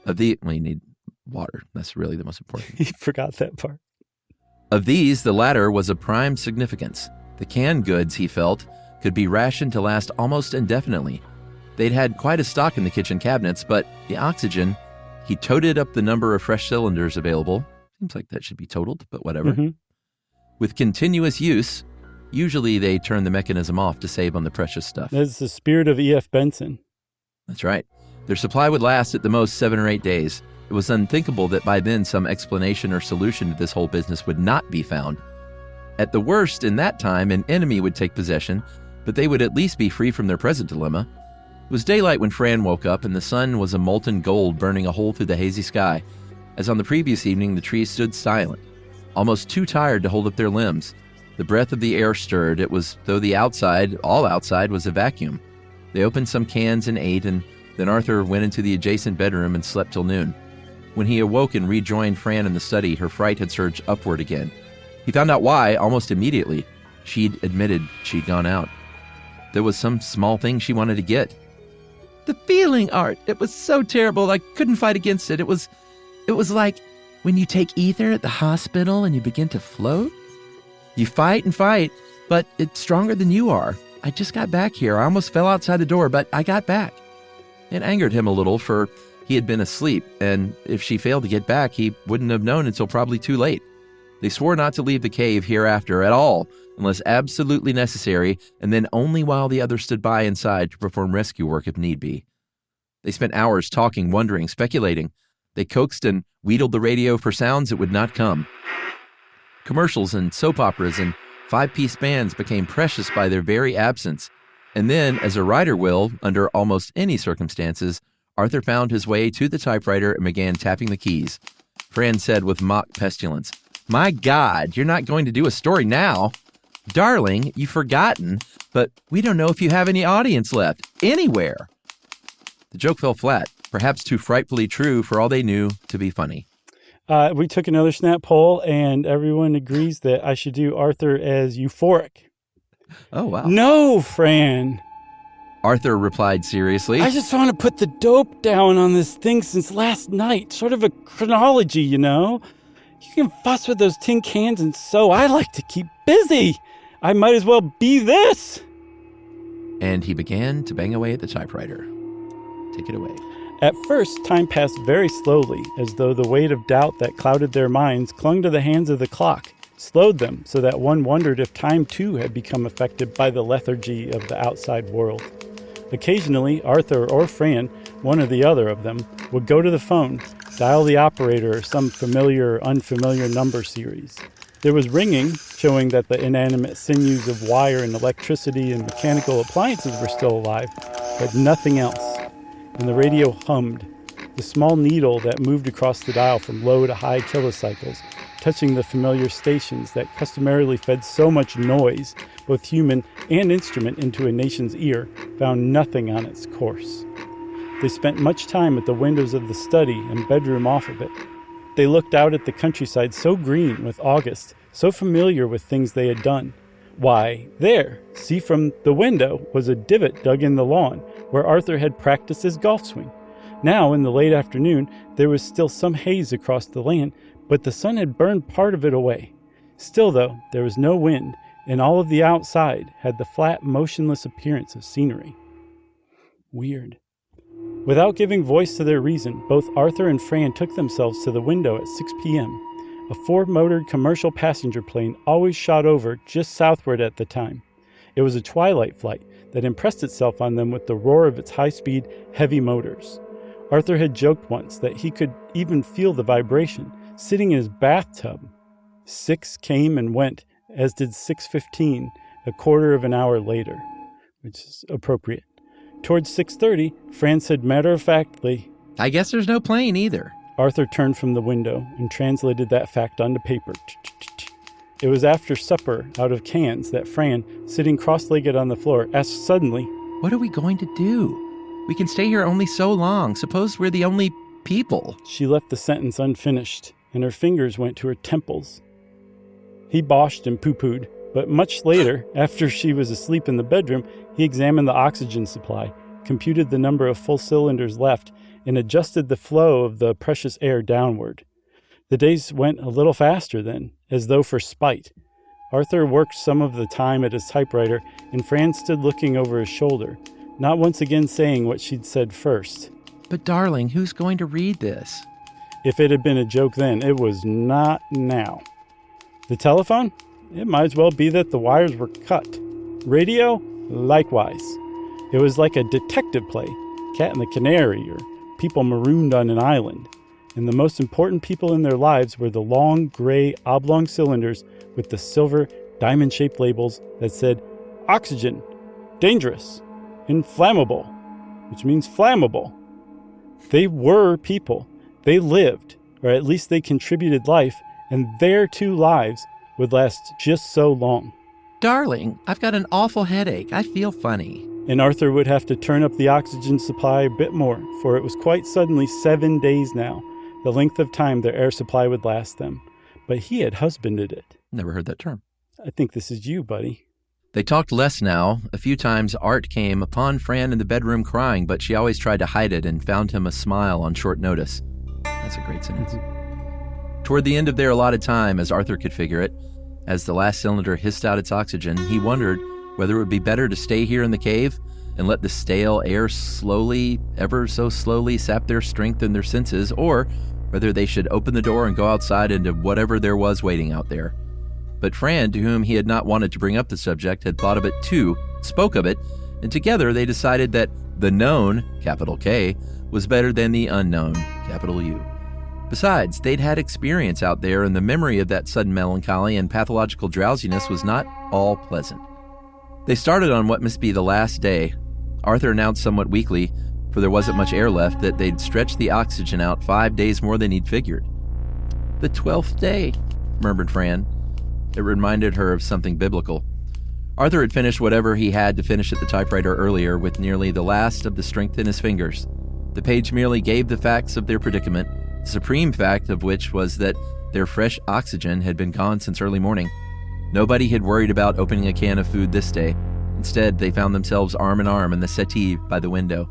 You need water. That's really the most important. He forgot that part. Of these, the latter was of prime significance. The canned goods, he felt, could be rationed to last almost indefinitely. They'd had quite a stock in the kitchen cabinets, but the oxygen, he toted up the number of fresh cylinders available. Seems like that should be totaled, but whatever. With continuous use, usually they turn the mechanism off to save on the precious stuff. That's the spirit of E.F. Benson. That's right. Their supply would last at the most 7 or 8 days. It was unthinkable that by then some explanation or solution to this whole business would not be found. At the worst, in that time, an enemy would take possession, but they would at least be free from their present dilemma. It was daylight when Fran woke up, and the sun was a molten gold burning a hole through the hazy sky. As on the previous evening, the trees stood silent, almost too tired to hold up their limbs. The breath of the air stirred. It was though the outside, all outside, was a vacuum. They opened some cans and ate, and then Arthur went into the adjacent bedroom and slept till noon. When he awoke and rejoined Fran in the study, her fright had surged upward again. He found out why almost immediately. She'd admitted she'd gone out. There was some small thing she wanted to get. The feeling, Art, it was so terrible I couldn't fight against it. It was like when you take ether at the hospital and you begin to float. You fight and fight, but it's stronger than you are. I just got back here. I almost fell outside the door, but I got back. It angered him a little, for he had been asleep, and if she failed to get back, he wouldn't have known until probably too late. They swore not to leave the cave hereafter at all, unless absolutely necessary, and then only while the others stood by inside to perform rescue work if need be. They spent hours talking, wondering, speculating. They coaxed and wheedled the radio for sounds that would not come. Commercials and soap operas and 5-piece bands became precious by their very absence. And then, as a writer will, under almost any circumstances, Arthur found his way to the typewriter and began tapping the keys. Fran said with mock petulance, "My God, you're not going to do a story now? Darling, you've forgotten, but we don't know if you have any audience left, anywhere." The joke fell flat, perhaps too frightfully true for all they knew to be funny. We took another snap poll, and everyone agrees that I should do Arthur as euphoric. Oh, wow. No, Fran. Arthur replied seriously. I just want to put the dope down on this thing since last night. Sort of a chronology, you know? You can fuss with those tin cans, and so I like to keep busy. I might as well be this. And he began to bang away at the typewriter. Take it away. At first, time passed very slowly, as though the weight of doubt that clouded their minds clung to the hands of the clock, slowed them so that one wondered if time too had become affected by the lethargy of the outside world. Occasionally, Arthur or Fran, one or the other of them, would go to the phone, dial the operator or some familiar or unfamiliar number series. There was ringing, showing that the inanimate sinews of wire and electricity and mechanical appliances were still alive, but nothing else. And the radio hummed, the small needle that moved across the dial from low to high kilocycles, touching the familiar stations that customarily fed so much noise, both human and instrument, into a nation's ear, found nothing on its course. They spent much time at the windows of the study and bedroom off of it. They looked out at the countryside so green with August, so familiar with things they had done. Why, there, see from the window, was a divot dug in the lawn where Arthur had practiced his golf swing. Now, in the late afternoon, there was still some haze across the land, but the sun had burned part of it away. Still, though, there was no wind, and all of the outside had the flat, motionless appearance of scenery. Weird. Without giving voice to their reason, both Arthur and Fran took themselves to the window at 6 p.m. A 4-motored commercial passenger plane always shot over just southward at the time. It was a twilight flight that impressed itself on them with the roar of its high-speed, heavy motors. Arthur had joked once that he could even feel the vibration, sitting in his bathtub. 6 came and went, as did 6:15, a quarter of an hour later, which is appropriate. Towards 6:30, Fran said matter-of-factly, "I guess there's no plane either." Arthur turned from the window and translated that fact onto paper. It was after supper, out of cans, that Fran, sitting cross-legged on the floor, asked suddenly, "What are we going to do? We can stay here only so long. Suppose we're the only people." She left the sentence unfinished, and her fingers went to her temples. He boshed and poo-pooed, but much later, after she was asleep in the bedroom, he examined the oxygen supply, computed the number of full cylinders left, and adjusted the flow of the precious air downward. The days went a little faster then, as though for spite. Arthur worked some of the time at his typewriter, and Fran stood looking over his shoulder, not once again saying what she'd said first. "But darling, who's going to read this?" If it had been a joke then, it was not now. The telephone? It might as well be that the wires were cut. Radio? Likewise. It was like a detective play, Cat and the Canary, or people marooned on an island. And the most important people in their lives were the long, gray, oblong cylinders with the silver, diamond-shaped labels that said, "Oxygen, dangerous, inflammable," which means flammable. They were people. They lived, or at least they contributed life, and their 2 lives would last just so long. "Darling, I've got an awful headache. I feel funny." And Arthur would have to turn up the oxygen supply a bit more, for it was quite suddenly 7 days now, the length of time their air supply would last them. But he had husbanded it. Never heard that term. I think this is you, buddy. They talked less now. A few times Art came upon Fran in the bedroom crying, but she always tried to hide it and found him a smile on short notice. That's a great sentence. Toward the end of their allotted time, as Arthur could figure it, as the last cylinder hissed out its oxygen, he wondered whether it would be better to stay here in the cave and let the stale air slowly, ever so slowly, sap their strength and their senses, or whether they should open the door and go outside into whatever there was waiting out there. But Fran, to whom he had not wanted to bring up the subject, had thought of it too, spoke of it, and together they decided that the known, capital K, was better than the unknown, capital U. Besides, they'd had experience out there, and the memory of that sudden melancholy and pathological drowsiness was not all pleasant. They started on what must be the last day. Arthur announced somewhat weakly, for there wasn't much air left, that they'd stretched the oxygen out 5 days more than he'd figured. "The 12th day," murmured Fran. It reminded her of something biblical. Arthur had finished whatever he had to finish at the typewriter earlier with nearly the last of the strength in his fingers. The page merely gave the facts of their predicament, the supreme fact of which was that their fresh oxygen had been gone since early morning. Nobody had worried about opening a can of food this day. Instead, they found themselves arm in arm in the settee by the window.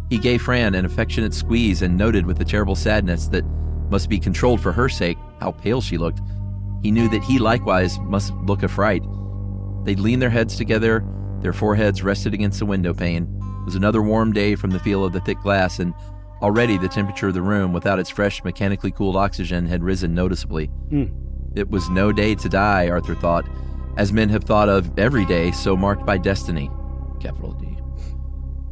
He gave Fran an affectionate squeeze and noted with a terrible sadness that must be controlled for her sake how pale she looked. He knew that he likewise must look affright. They'd leaned their heads together, their foreheads rested against the window pane. It was another warm day from the feel of the thick glass, and already the temperature of the room, without its fresh, mechanically cooled oxygen, had risen noticeably. It was no day to die, Arthur thought, as men have thought of every day so marked by destiny. Capital D.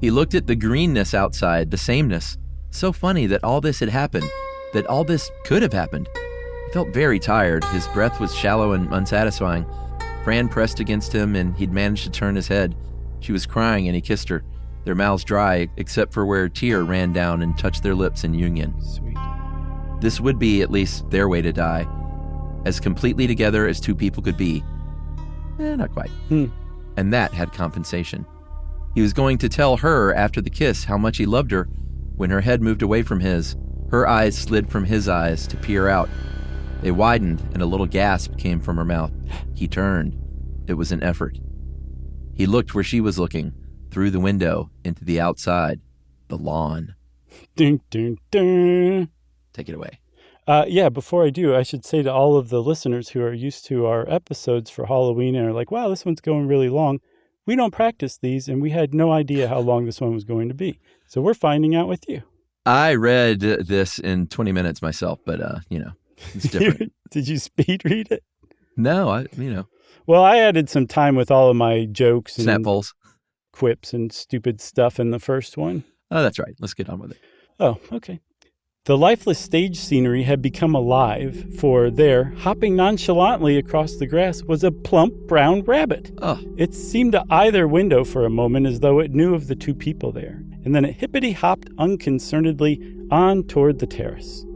He looked at the greenness outside, the sameness. So funny that all this had happened, that all this could have happened. He felt very tired. His breath was shallow and unsatisfying. Fran pressed against him, and he'd managed to turn his head. She was crying, and he kissed her, their mouths dry, except for where a tear ran down and touched their lips in union. Sweet. This would be, at least, their way to die. As completely together as two people could be. Not quite. And that had compensation. He was going to tell her after the kiss how much he loved her when her head moved away from his. Her eyes slid from his eyes to peer out. They widened, and a little gasp came from her mouth. He turned. It was an effort. He looked where she was looking, through the window, into the outside, the lawn. Dun, dun, dun. Take it away. Before I do, I should say to all of the listeners who are used to our episodes for Halloween and are like, wow, this one's going really long. We don't practice these, and we had no idea how long this one was going to be. So we're finding out with you. I read this in 20 minutes myself, but, it's different. Did you speed read it? No, Well, I added some time with all of my jokes and snap pulls, quips and stupid stuff in the first one. Oh, that's right. Let's get on with it. Oh, okay. The lifeless stage scenery had become alive, for there, hopping nonchalantly across the grass, was a plump brown rabbit. Oh. It seemed to eye their window for a moment as though it knew of the two people there, and then it hippity-hopped unconcernedly on toward the terrace.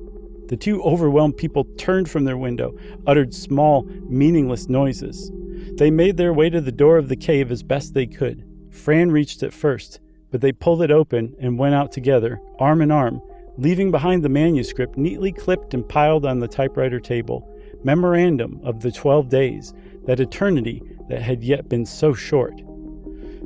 The two overwhelmed people turned from their window, uttered small, meaningless noises. They made their way to the door of the cave as best they could. Fran reached it first, but they pulled it open and went out together, arm in arm, leaving behind the manuscript neatly clipped and piled on the typewriter table, memorandum of the 12 days, that eternity that had yet been so short.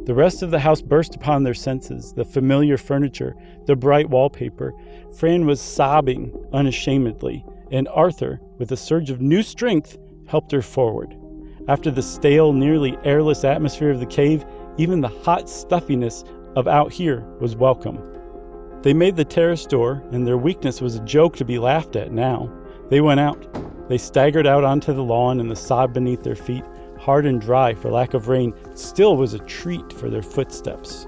The rest of the house burst upon their senses, the familiar furniture, the bright wallpaper. Fran was sobbing unashamedly, and Arthur, with a surge of new strength, helped her forward. After the stale, nearly airless atmosphere of the cave, even the hot stuffiness of out here was welcome. They made the terrace door, and their weakness was a joke to be laughed at now. They went out. They staggered out onto the lawn, and the sod beneath their feet, hard and dry for lack of rain, still was a treat for their footsteps.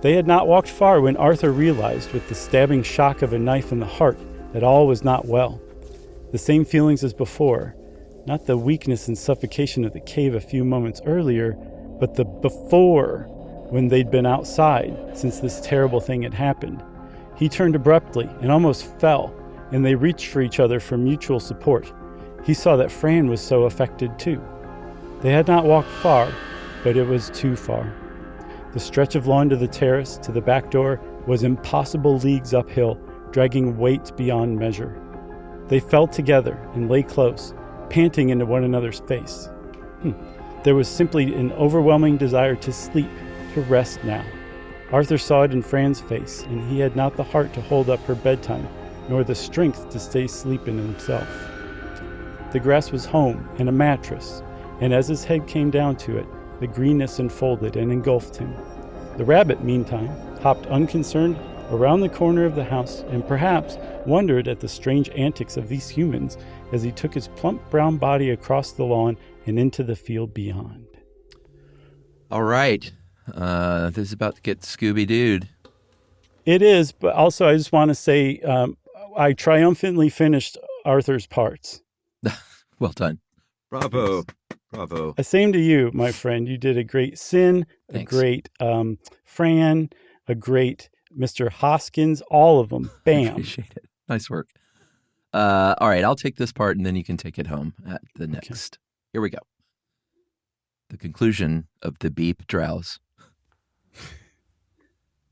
They had not walked far when Arthur realized, with the stabbing shock of a knife in the heart, that all was not well. The same feelings as before, not the weakness and suffocation of the cave a few moments earlier, but the before, when they'd been outside since this terrible thing had happened. He turned abruptly and almost fell, and they reached for each other for mutual support. He saw that Fran was so affected too. They had not walked far, but it was too far. The stretch of lawn to the terrace, to the back door, was impossible leagues uphill, dragging weight beyond measure. They fell together and lay close, panting into one another's face. There was simply an overwhelming desire to sleep, to rest now. Arthur saw it in Fran's face, and he had not the heart to hold up her bedtime, nor the strength to stay sleeping himself. The grass was home and a mattress, and as his head came down to it, the greenness enfolded and engulfed him. The rabbit, meantime, hopped unconcerned around the corner of the house, and perhaps wondered at the strange antics of these humans as he took his plump brown body across the lawn and into the field beyond. All right. This is about to get Scooby-Dooed. It is, but also I just want to say I triumphantly finished Arthur's parts. Well done. Bravo. Bravo. Same to you, my friend. You did a great Sin, Thanks. a great Fran, a great Mr. Hoskins, all of them. Bam. Appreciate it. Nice work. All right, I'll take this part and then you can take it home at the next. Okay. Here we go. The conclusion of the Deep Drowse.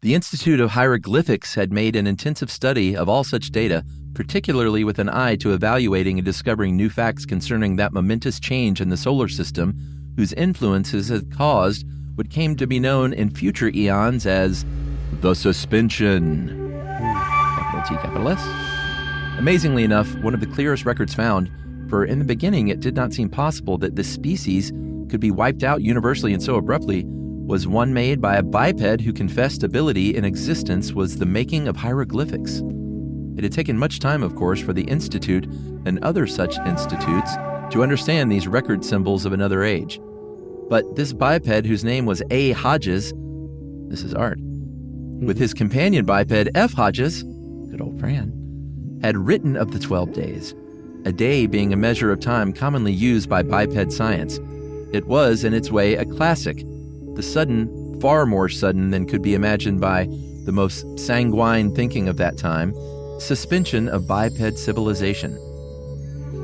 The Institute of Hieroglyphics had made an intensive study of all such data, particularly with an eye to evaluating and discovering new facts concerning that momentous change in the solar system, whose influences had caused what came to be known in future eons as the suspension. Capital T, capital S. Amazingly enough, one of the clearest records found, for in the beginning it did not seem possible that this species could be wiped out universally and so abruptly, was one made by a biped who confessed ability in existence was the making of hieroglyphics. It had taken much time, of course, for the Institute and other such institutes to understand these record symbols of another age. But this biped, whose name was A. Hodges, this is Art, with his companion biped F. Hodges, good old Fran, had written of the 12 days, a day being a measure of time commonly used by biped science. It was, in its way, a classic, the sudden, far more sudden than could be imagined by the most sanguine thinking of that time, suspension of biped civilization.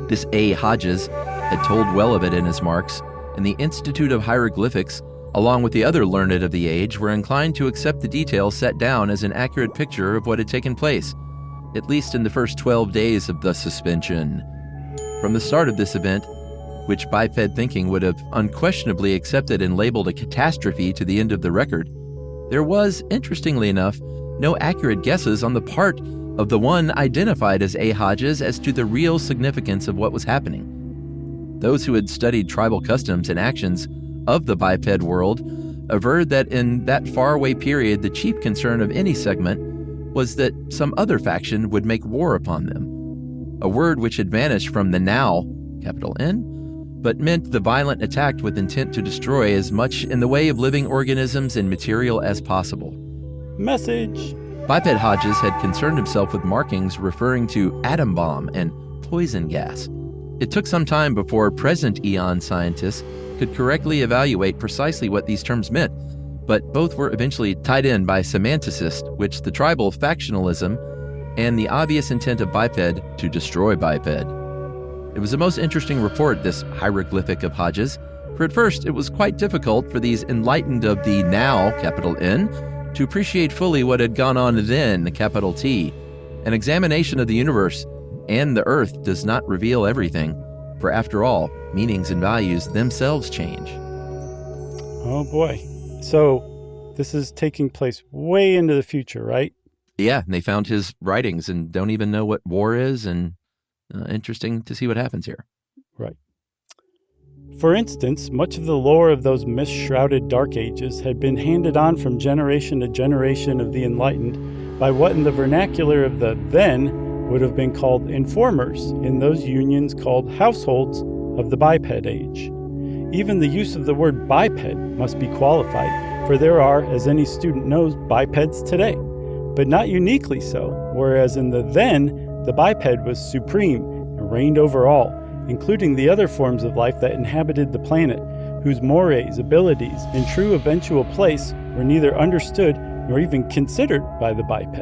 This A. Hodges had told well of it in his marks, and the Institute of Hieroglyphics, along with the other learned of the age, were inclined to accept the details set down as an accurate picture of what had taken place, at least in the first 12 days of the suspension. From the start of this event, which biped thinking would have unquestionably accepted and labeled a catastrophe to the end of the record, there was, interestingly enough, no accurate guesses on the part of the one identified as A. Hodges as to the real significance of what was happening. Those who had studied tribal customs and actions of the biped world averred that in that faraway period the chief concern of any segment was that some other faction would make war upon them, a word which had vanished from the now, capital N, but meant the violent attack with intent to destroy as much in the way of living organisms and material as possible. Message. Biped Hodges had concerned himself with markings referring to atom bomb and poison gas. It took some time before present eon scientists could correctly evaluate precisely what these terms meant, but both were eventually tied in by semanticists, which the tribal factionalism and the obvious intent of biped to destroy biped. It was a most interesting report, this hieroglyphic of Hodges, for at first it was quite difficult for these enlightened of the now, capital N, to appreciate fully what had gone on then, capital T. An examination of the universe and the earth does not reveal everything, for after all, meanings and values themselves change. Oh boy. So this is taking place way into the future, right? Yeah, and they found his writings and don't even know what war is, and interesting to see what happens here. Right. For instance, much of the lore of those mist-shrouded Dark Ages had been handed on from generation to generation of the enlightened by what in the vernacular of the then would have been called informers in those unions called households of the biped age. Even the use of the word biped must be qualified, for there are, as any student knows, bipeds today, but not uniquely so, whereas in the then, the biped was supreme and reigned over all, including the other forms of life that inhabited the planet, whose mores, abilities, and true eventual place were neither understood nor even considered by the biped.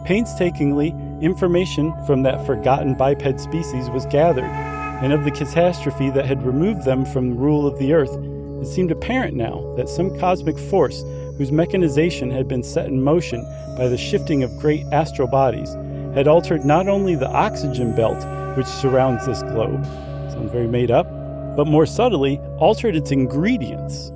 Painstakingly, information from that forgotten biped species was gathered, and of the catastrophe that had removed them from the rule of the earth, it seemed apparent now that some cosmic force whose mechanization had been set in motion by the shifting of great astral bodies had altered not only the oxygen belt which surrounds this globe, sounds very made up, but more subtly altered its ingredients.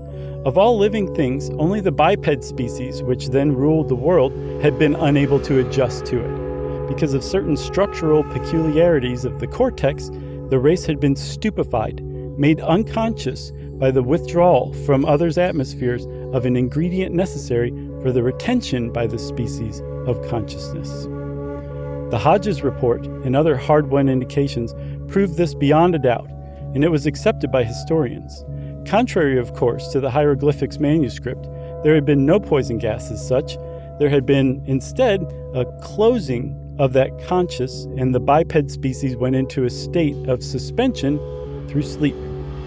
Of all living things, only the biped species, which then ruled the world, had been unable to adjust to it. Because of certain structural peculiarities of the cortex, the race had been stupefied, made unconscious by the withdrawal from others' atmospheres of an ingredient necessary for the retention by the species of consciousness. The Hodges report and other hard-won indications proved this beyond a doubt, and it was accepted by historians. Contrary, of course, to the hieroglyphics manuscript, there had been no poison gas as such. There had been, instead, a closing of that conscious, and the biped species went into a state of suspension through sleep,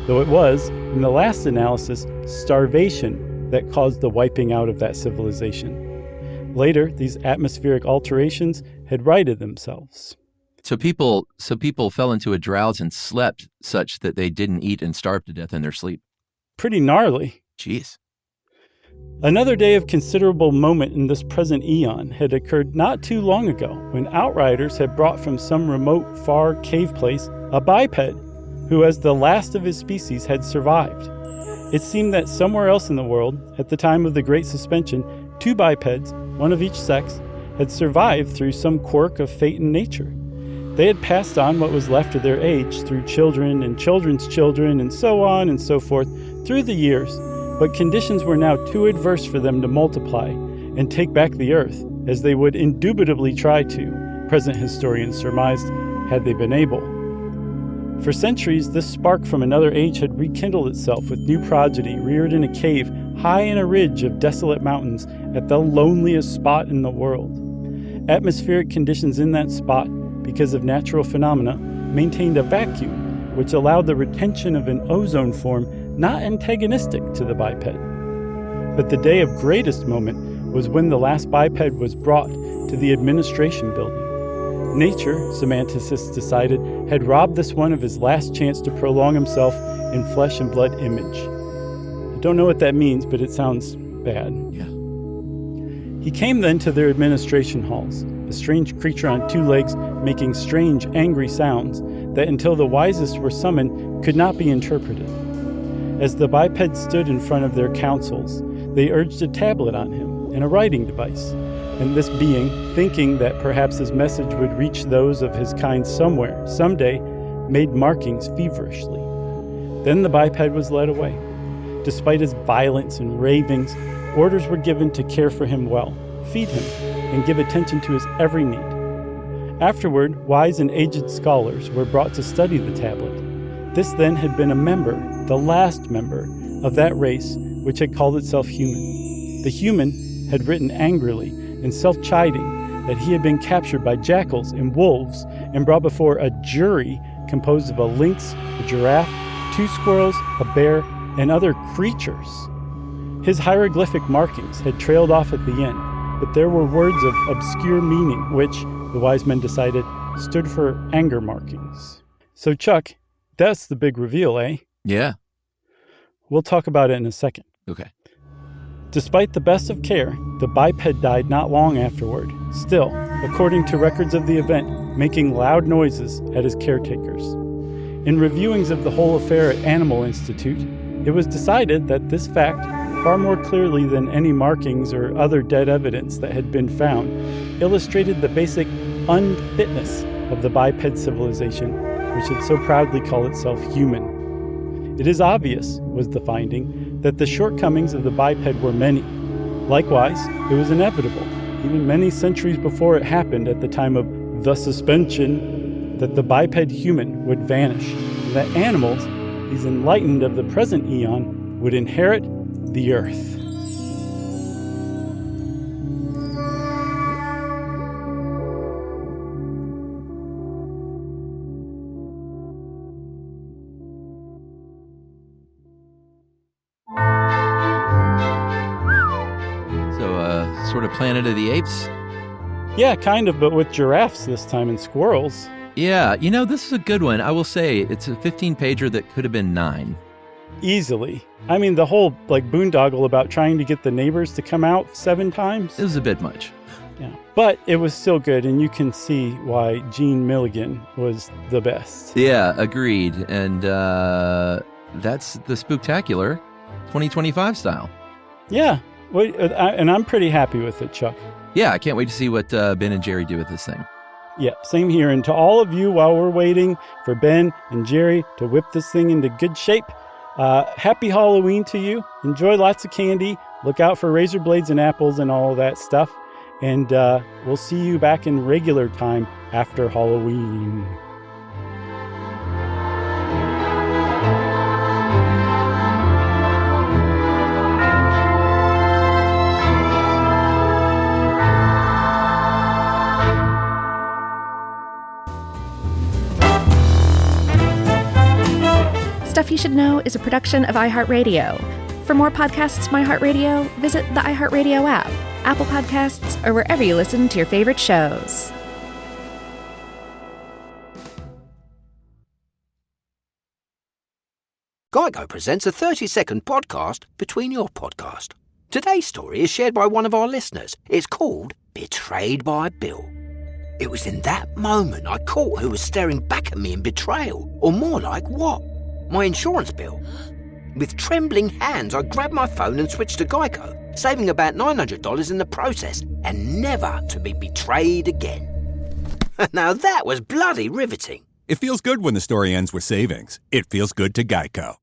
though it was, in the last analysis, starvation that caused the wiping out of that civilization. Later, these atmospheric alterations had righted themselves. So people fell into a drowse and slept such that they didn't eat and starved to death in their sleep. Pretty gnarly. Jeez. Another day of considerable moment in this present eon had occurred not too long ago when outriders had brought from some remote, far cave place a biped who, as the last of his species, had survived. It seemed that somewhere else in the world, at the time of the Great Suspension, 2 bipeds, one of each sex, had survived through some quirk of fate and nature. They had passed on what was left of their age through children and children's children and so on and so forth through the years, but conditions were now too adverse for them to multiply and take back the earth, as they would indubitably try to, present historians surmised, had they been able. For centuries, this spark from another age had rekindled itself with new progeny reared in a cave high in a ridge of desolate mountains at the loneliest spot in the world. Atmospheric conditions in that spot, because of natural phenomena, maintained a vacuum, which allowed the retention of an ozone form not antagonistic to the biped. But the day of greatest moment was when the last biped was brought to the administration building. Nature, semanticists decided, had robbed this one of his last chance to prolong himself in flesh and blood image. I don't know what that means, but it sounds bad. Yeah. He came then to their administration halls, a strange creature on 2 legs making strange, angry sounds that, until the wisest were summoned, could not be interpreted. As the biped stood in front of their councils, they urged a tablet on him and a writing device, and this being, thinking that perhaps his message would reach those of his kind somewhere, someday, made markings feverishly. Then the biped was led away. Despite his violence and ravings, orders were given to care for him well, feed him, and give attention to his every need. Afterward, wise and aged scholars were brought to study the tablet. This then had been a member, the last member, of that race which had called itself human. The human had written angrily and self-chiding that he had been captured by jackals and wolves and brought before a jury composed of a lynx, a giraffe, 2 squirrels, a bear, and other creatures. His hieroglyphic markings had trailed off at the end, but there were words of obscure meaning which, the wise men decided, stood for anger markings. So Chuck, that's the big reveal, eh? Yeah. We'll talk about it in a second. Okay. Despite the best of care, the biped died not long afterward, still, according to records of the event, making loud noises at his caretakers. In reviewings of the whole affair at Animal Institute, it was decided that this fact, far more clearly than any markings or other dead evidence that had been found, illustrated the basic unfitness of the biped civilization, which had so proudly called itself human. It is obvious, was the finding, that the shortcomings of the biped were many. Likewise, it was inevitable, even many centuries before it happened at the time of the suspension, that the biped human would vanish, and that animals, these enlightened of the present eon, would inherit the earth. Sort of Planet of the Apes? Yeah, kind of, but with giraffes this time and squirrels. Yeah, this is a good one. I will say it's a 15-pager that could have been 9. Easily. I mean, the whole, boondoggle about trying to get the neighbors to come out 7 times. It was a bit much. Yeah, but it was still good, and you can see why Gene Milligan was the best. Yeah, agreed. And that's the Spooktacular 2025 style. Yeah. And I'm pretty happy with it, Chuck. Yeah, I can't wait to see what Ben and Jerry do with this thing. Yeah, same here. And to all of you, while we're waiting for Ben and Jerry to whip this thing into good shape, happy Halloween to you. Enjoy lots of candy. Look out for razor blades and apples and all of that stuff. And we'll see you back in regular time after Halloween. Stuff You Should Know is a production of iHeartRadio. For more podcasts from iHeartRadio, visit the iHeartRadio app, Apple Podcasts, or wherever you listen to your favorite shows. Geico presents a 30-second podcast between your podcast. Today's story is shared by one of our listeners. It's called Betrayed by Bill. It was in that moment I caught who was staring back at me in betrayal, or more like what? My insurance bill. With trembling hands, I grabbed my phone and switched to Geico, saving about $900 in the process, and never to be betrayed again. Now that was bloody riveting. It feels good when the story ends with savings. It feels good to Geico.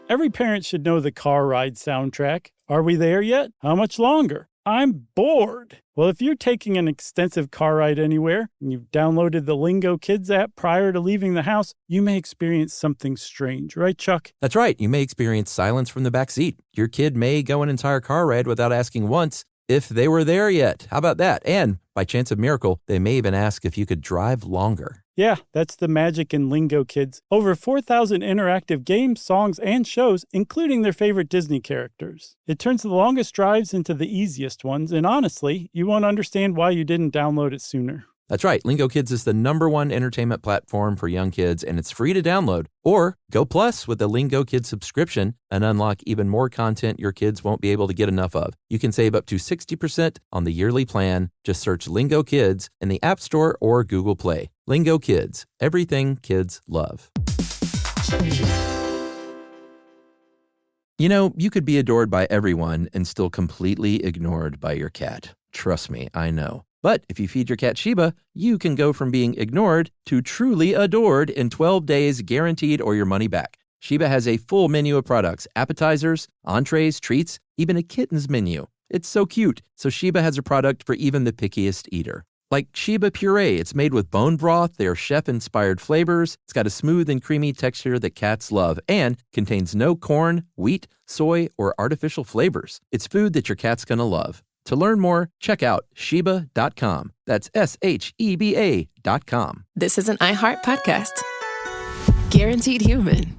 Every parent should know the car ride soundtrack. Are we there yet? How much longer? I'm bored. Well, if you're taking an extensive car ride anywhere and you've downloaded the Lingo Kids app prior to leaving the house, you may experience something strange, right, Chuck? That's right. You may experience silence from the back seat. Your kid may go an entire car ride without asking once if they were there yet. How about that? And by chance of miracle, they may even ask if you could drive longer. Yeah, that's the magic in Lingo Kids. Over 4,000 interactive games, songs, and shows, including their favorite Disney characters. It turns the longest drives into the easiest ones, and honestly, you won't understand why you didn't download it sooner. That's right. Lingo Kids is the #1 entertainment platform for young kids, and it's free to download. Or go Plus with the Lingo Kids subscription and unlock even more content your kids won't be able to get enough of. You can save up to 60% on the yearly plan. Just search Lingo Kids in the App Store or Google Play. Lingo Kids, everything kids love. You know, you could be adored by everyone and still completely ignored by your cat. Trust me, I know. But if you feed your cat Sheba, you can go from being ignored to truly adored in 12 days guaranteed or your money back. Sheba has a full menu of products, appetizers, entrees, treats, even a kitten's menu. It's so cute. So Sheba has a product for even the pickiest eater. Like Sheba Puree, it's made with bone broth, they're chef-inspired flavors, it's got a smooth and creamy texture that cats love, and contains no corn, wheat, soy, or artificial flavors. It's food that your cat's gonna love. To learn more, check out Sheba.com. That's SHEBA.com. This is an iHeart podcast. Guaranteed human.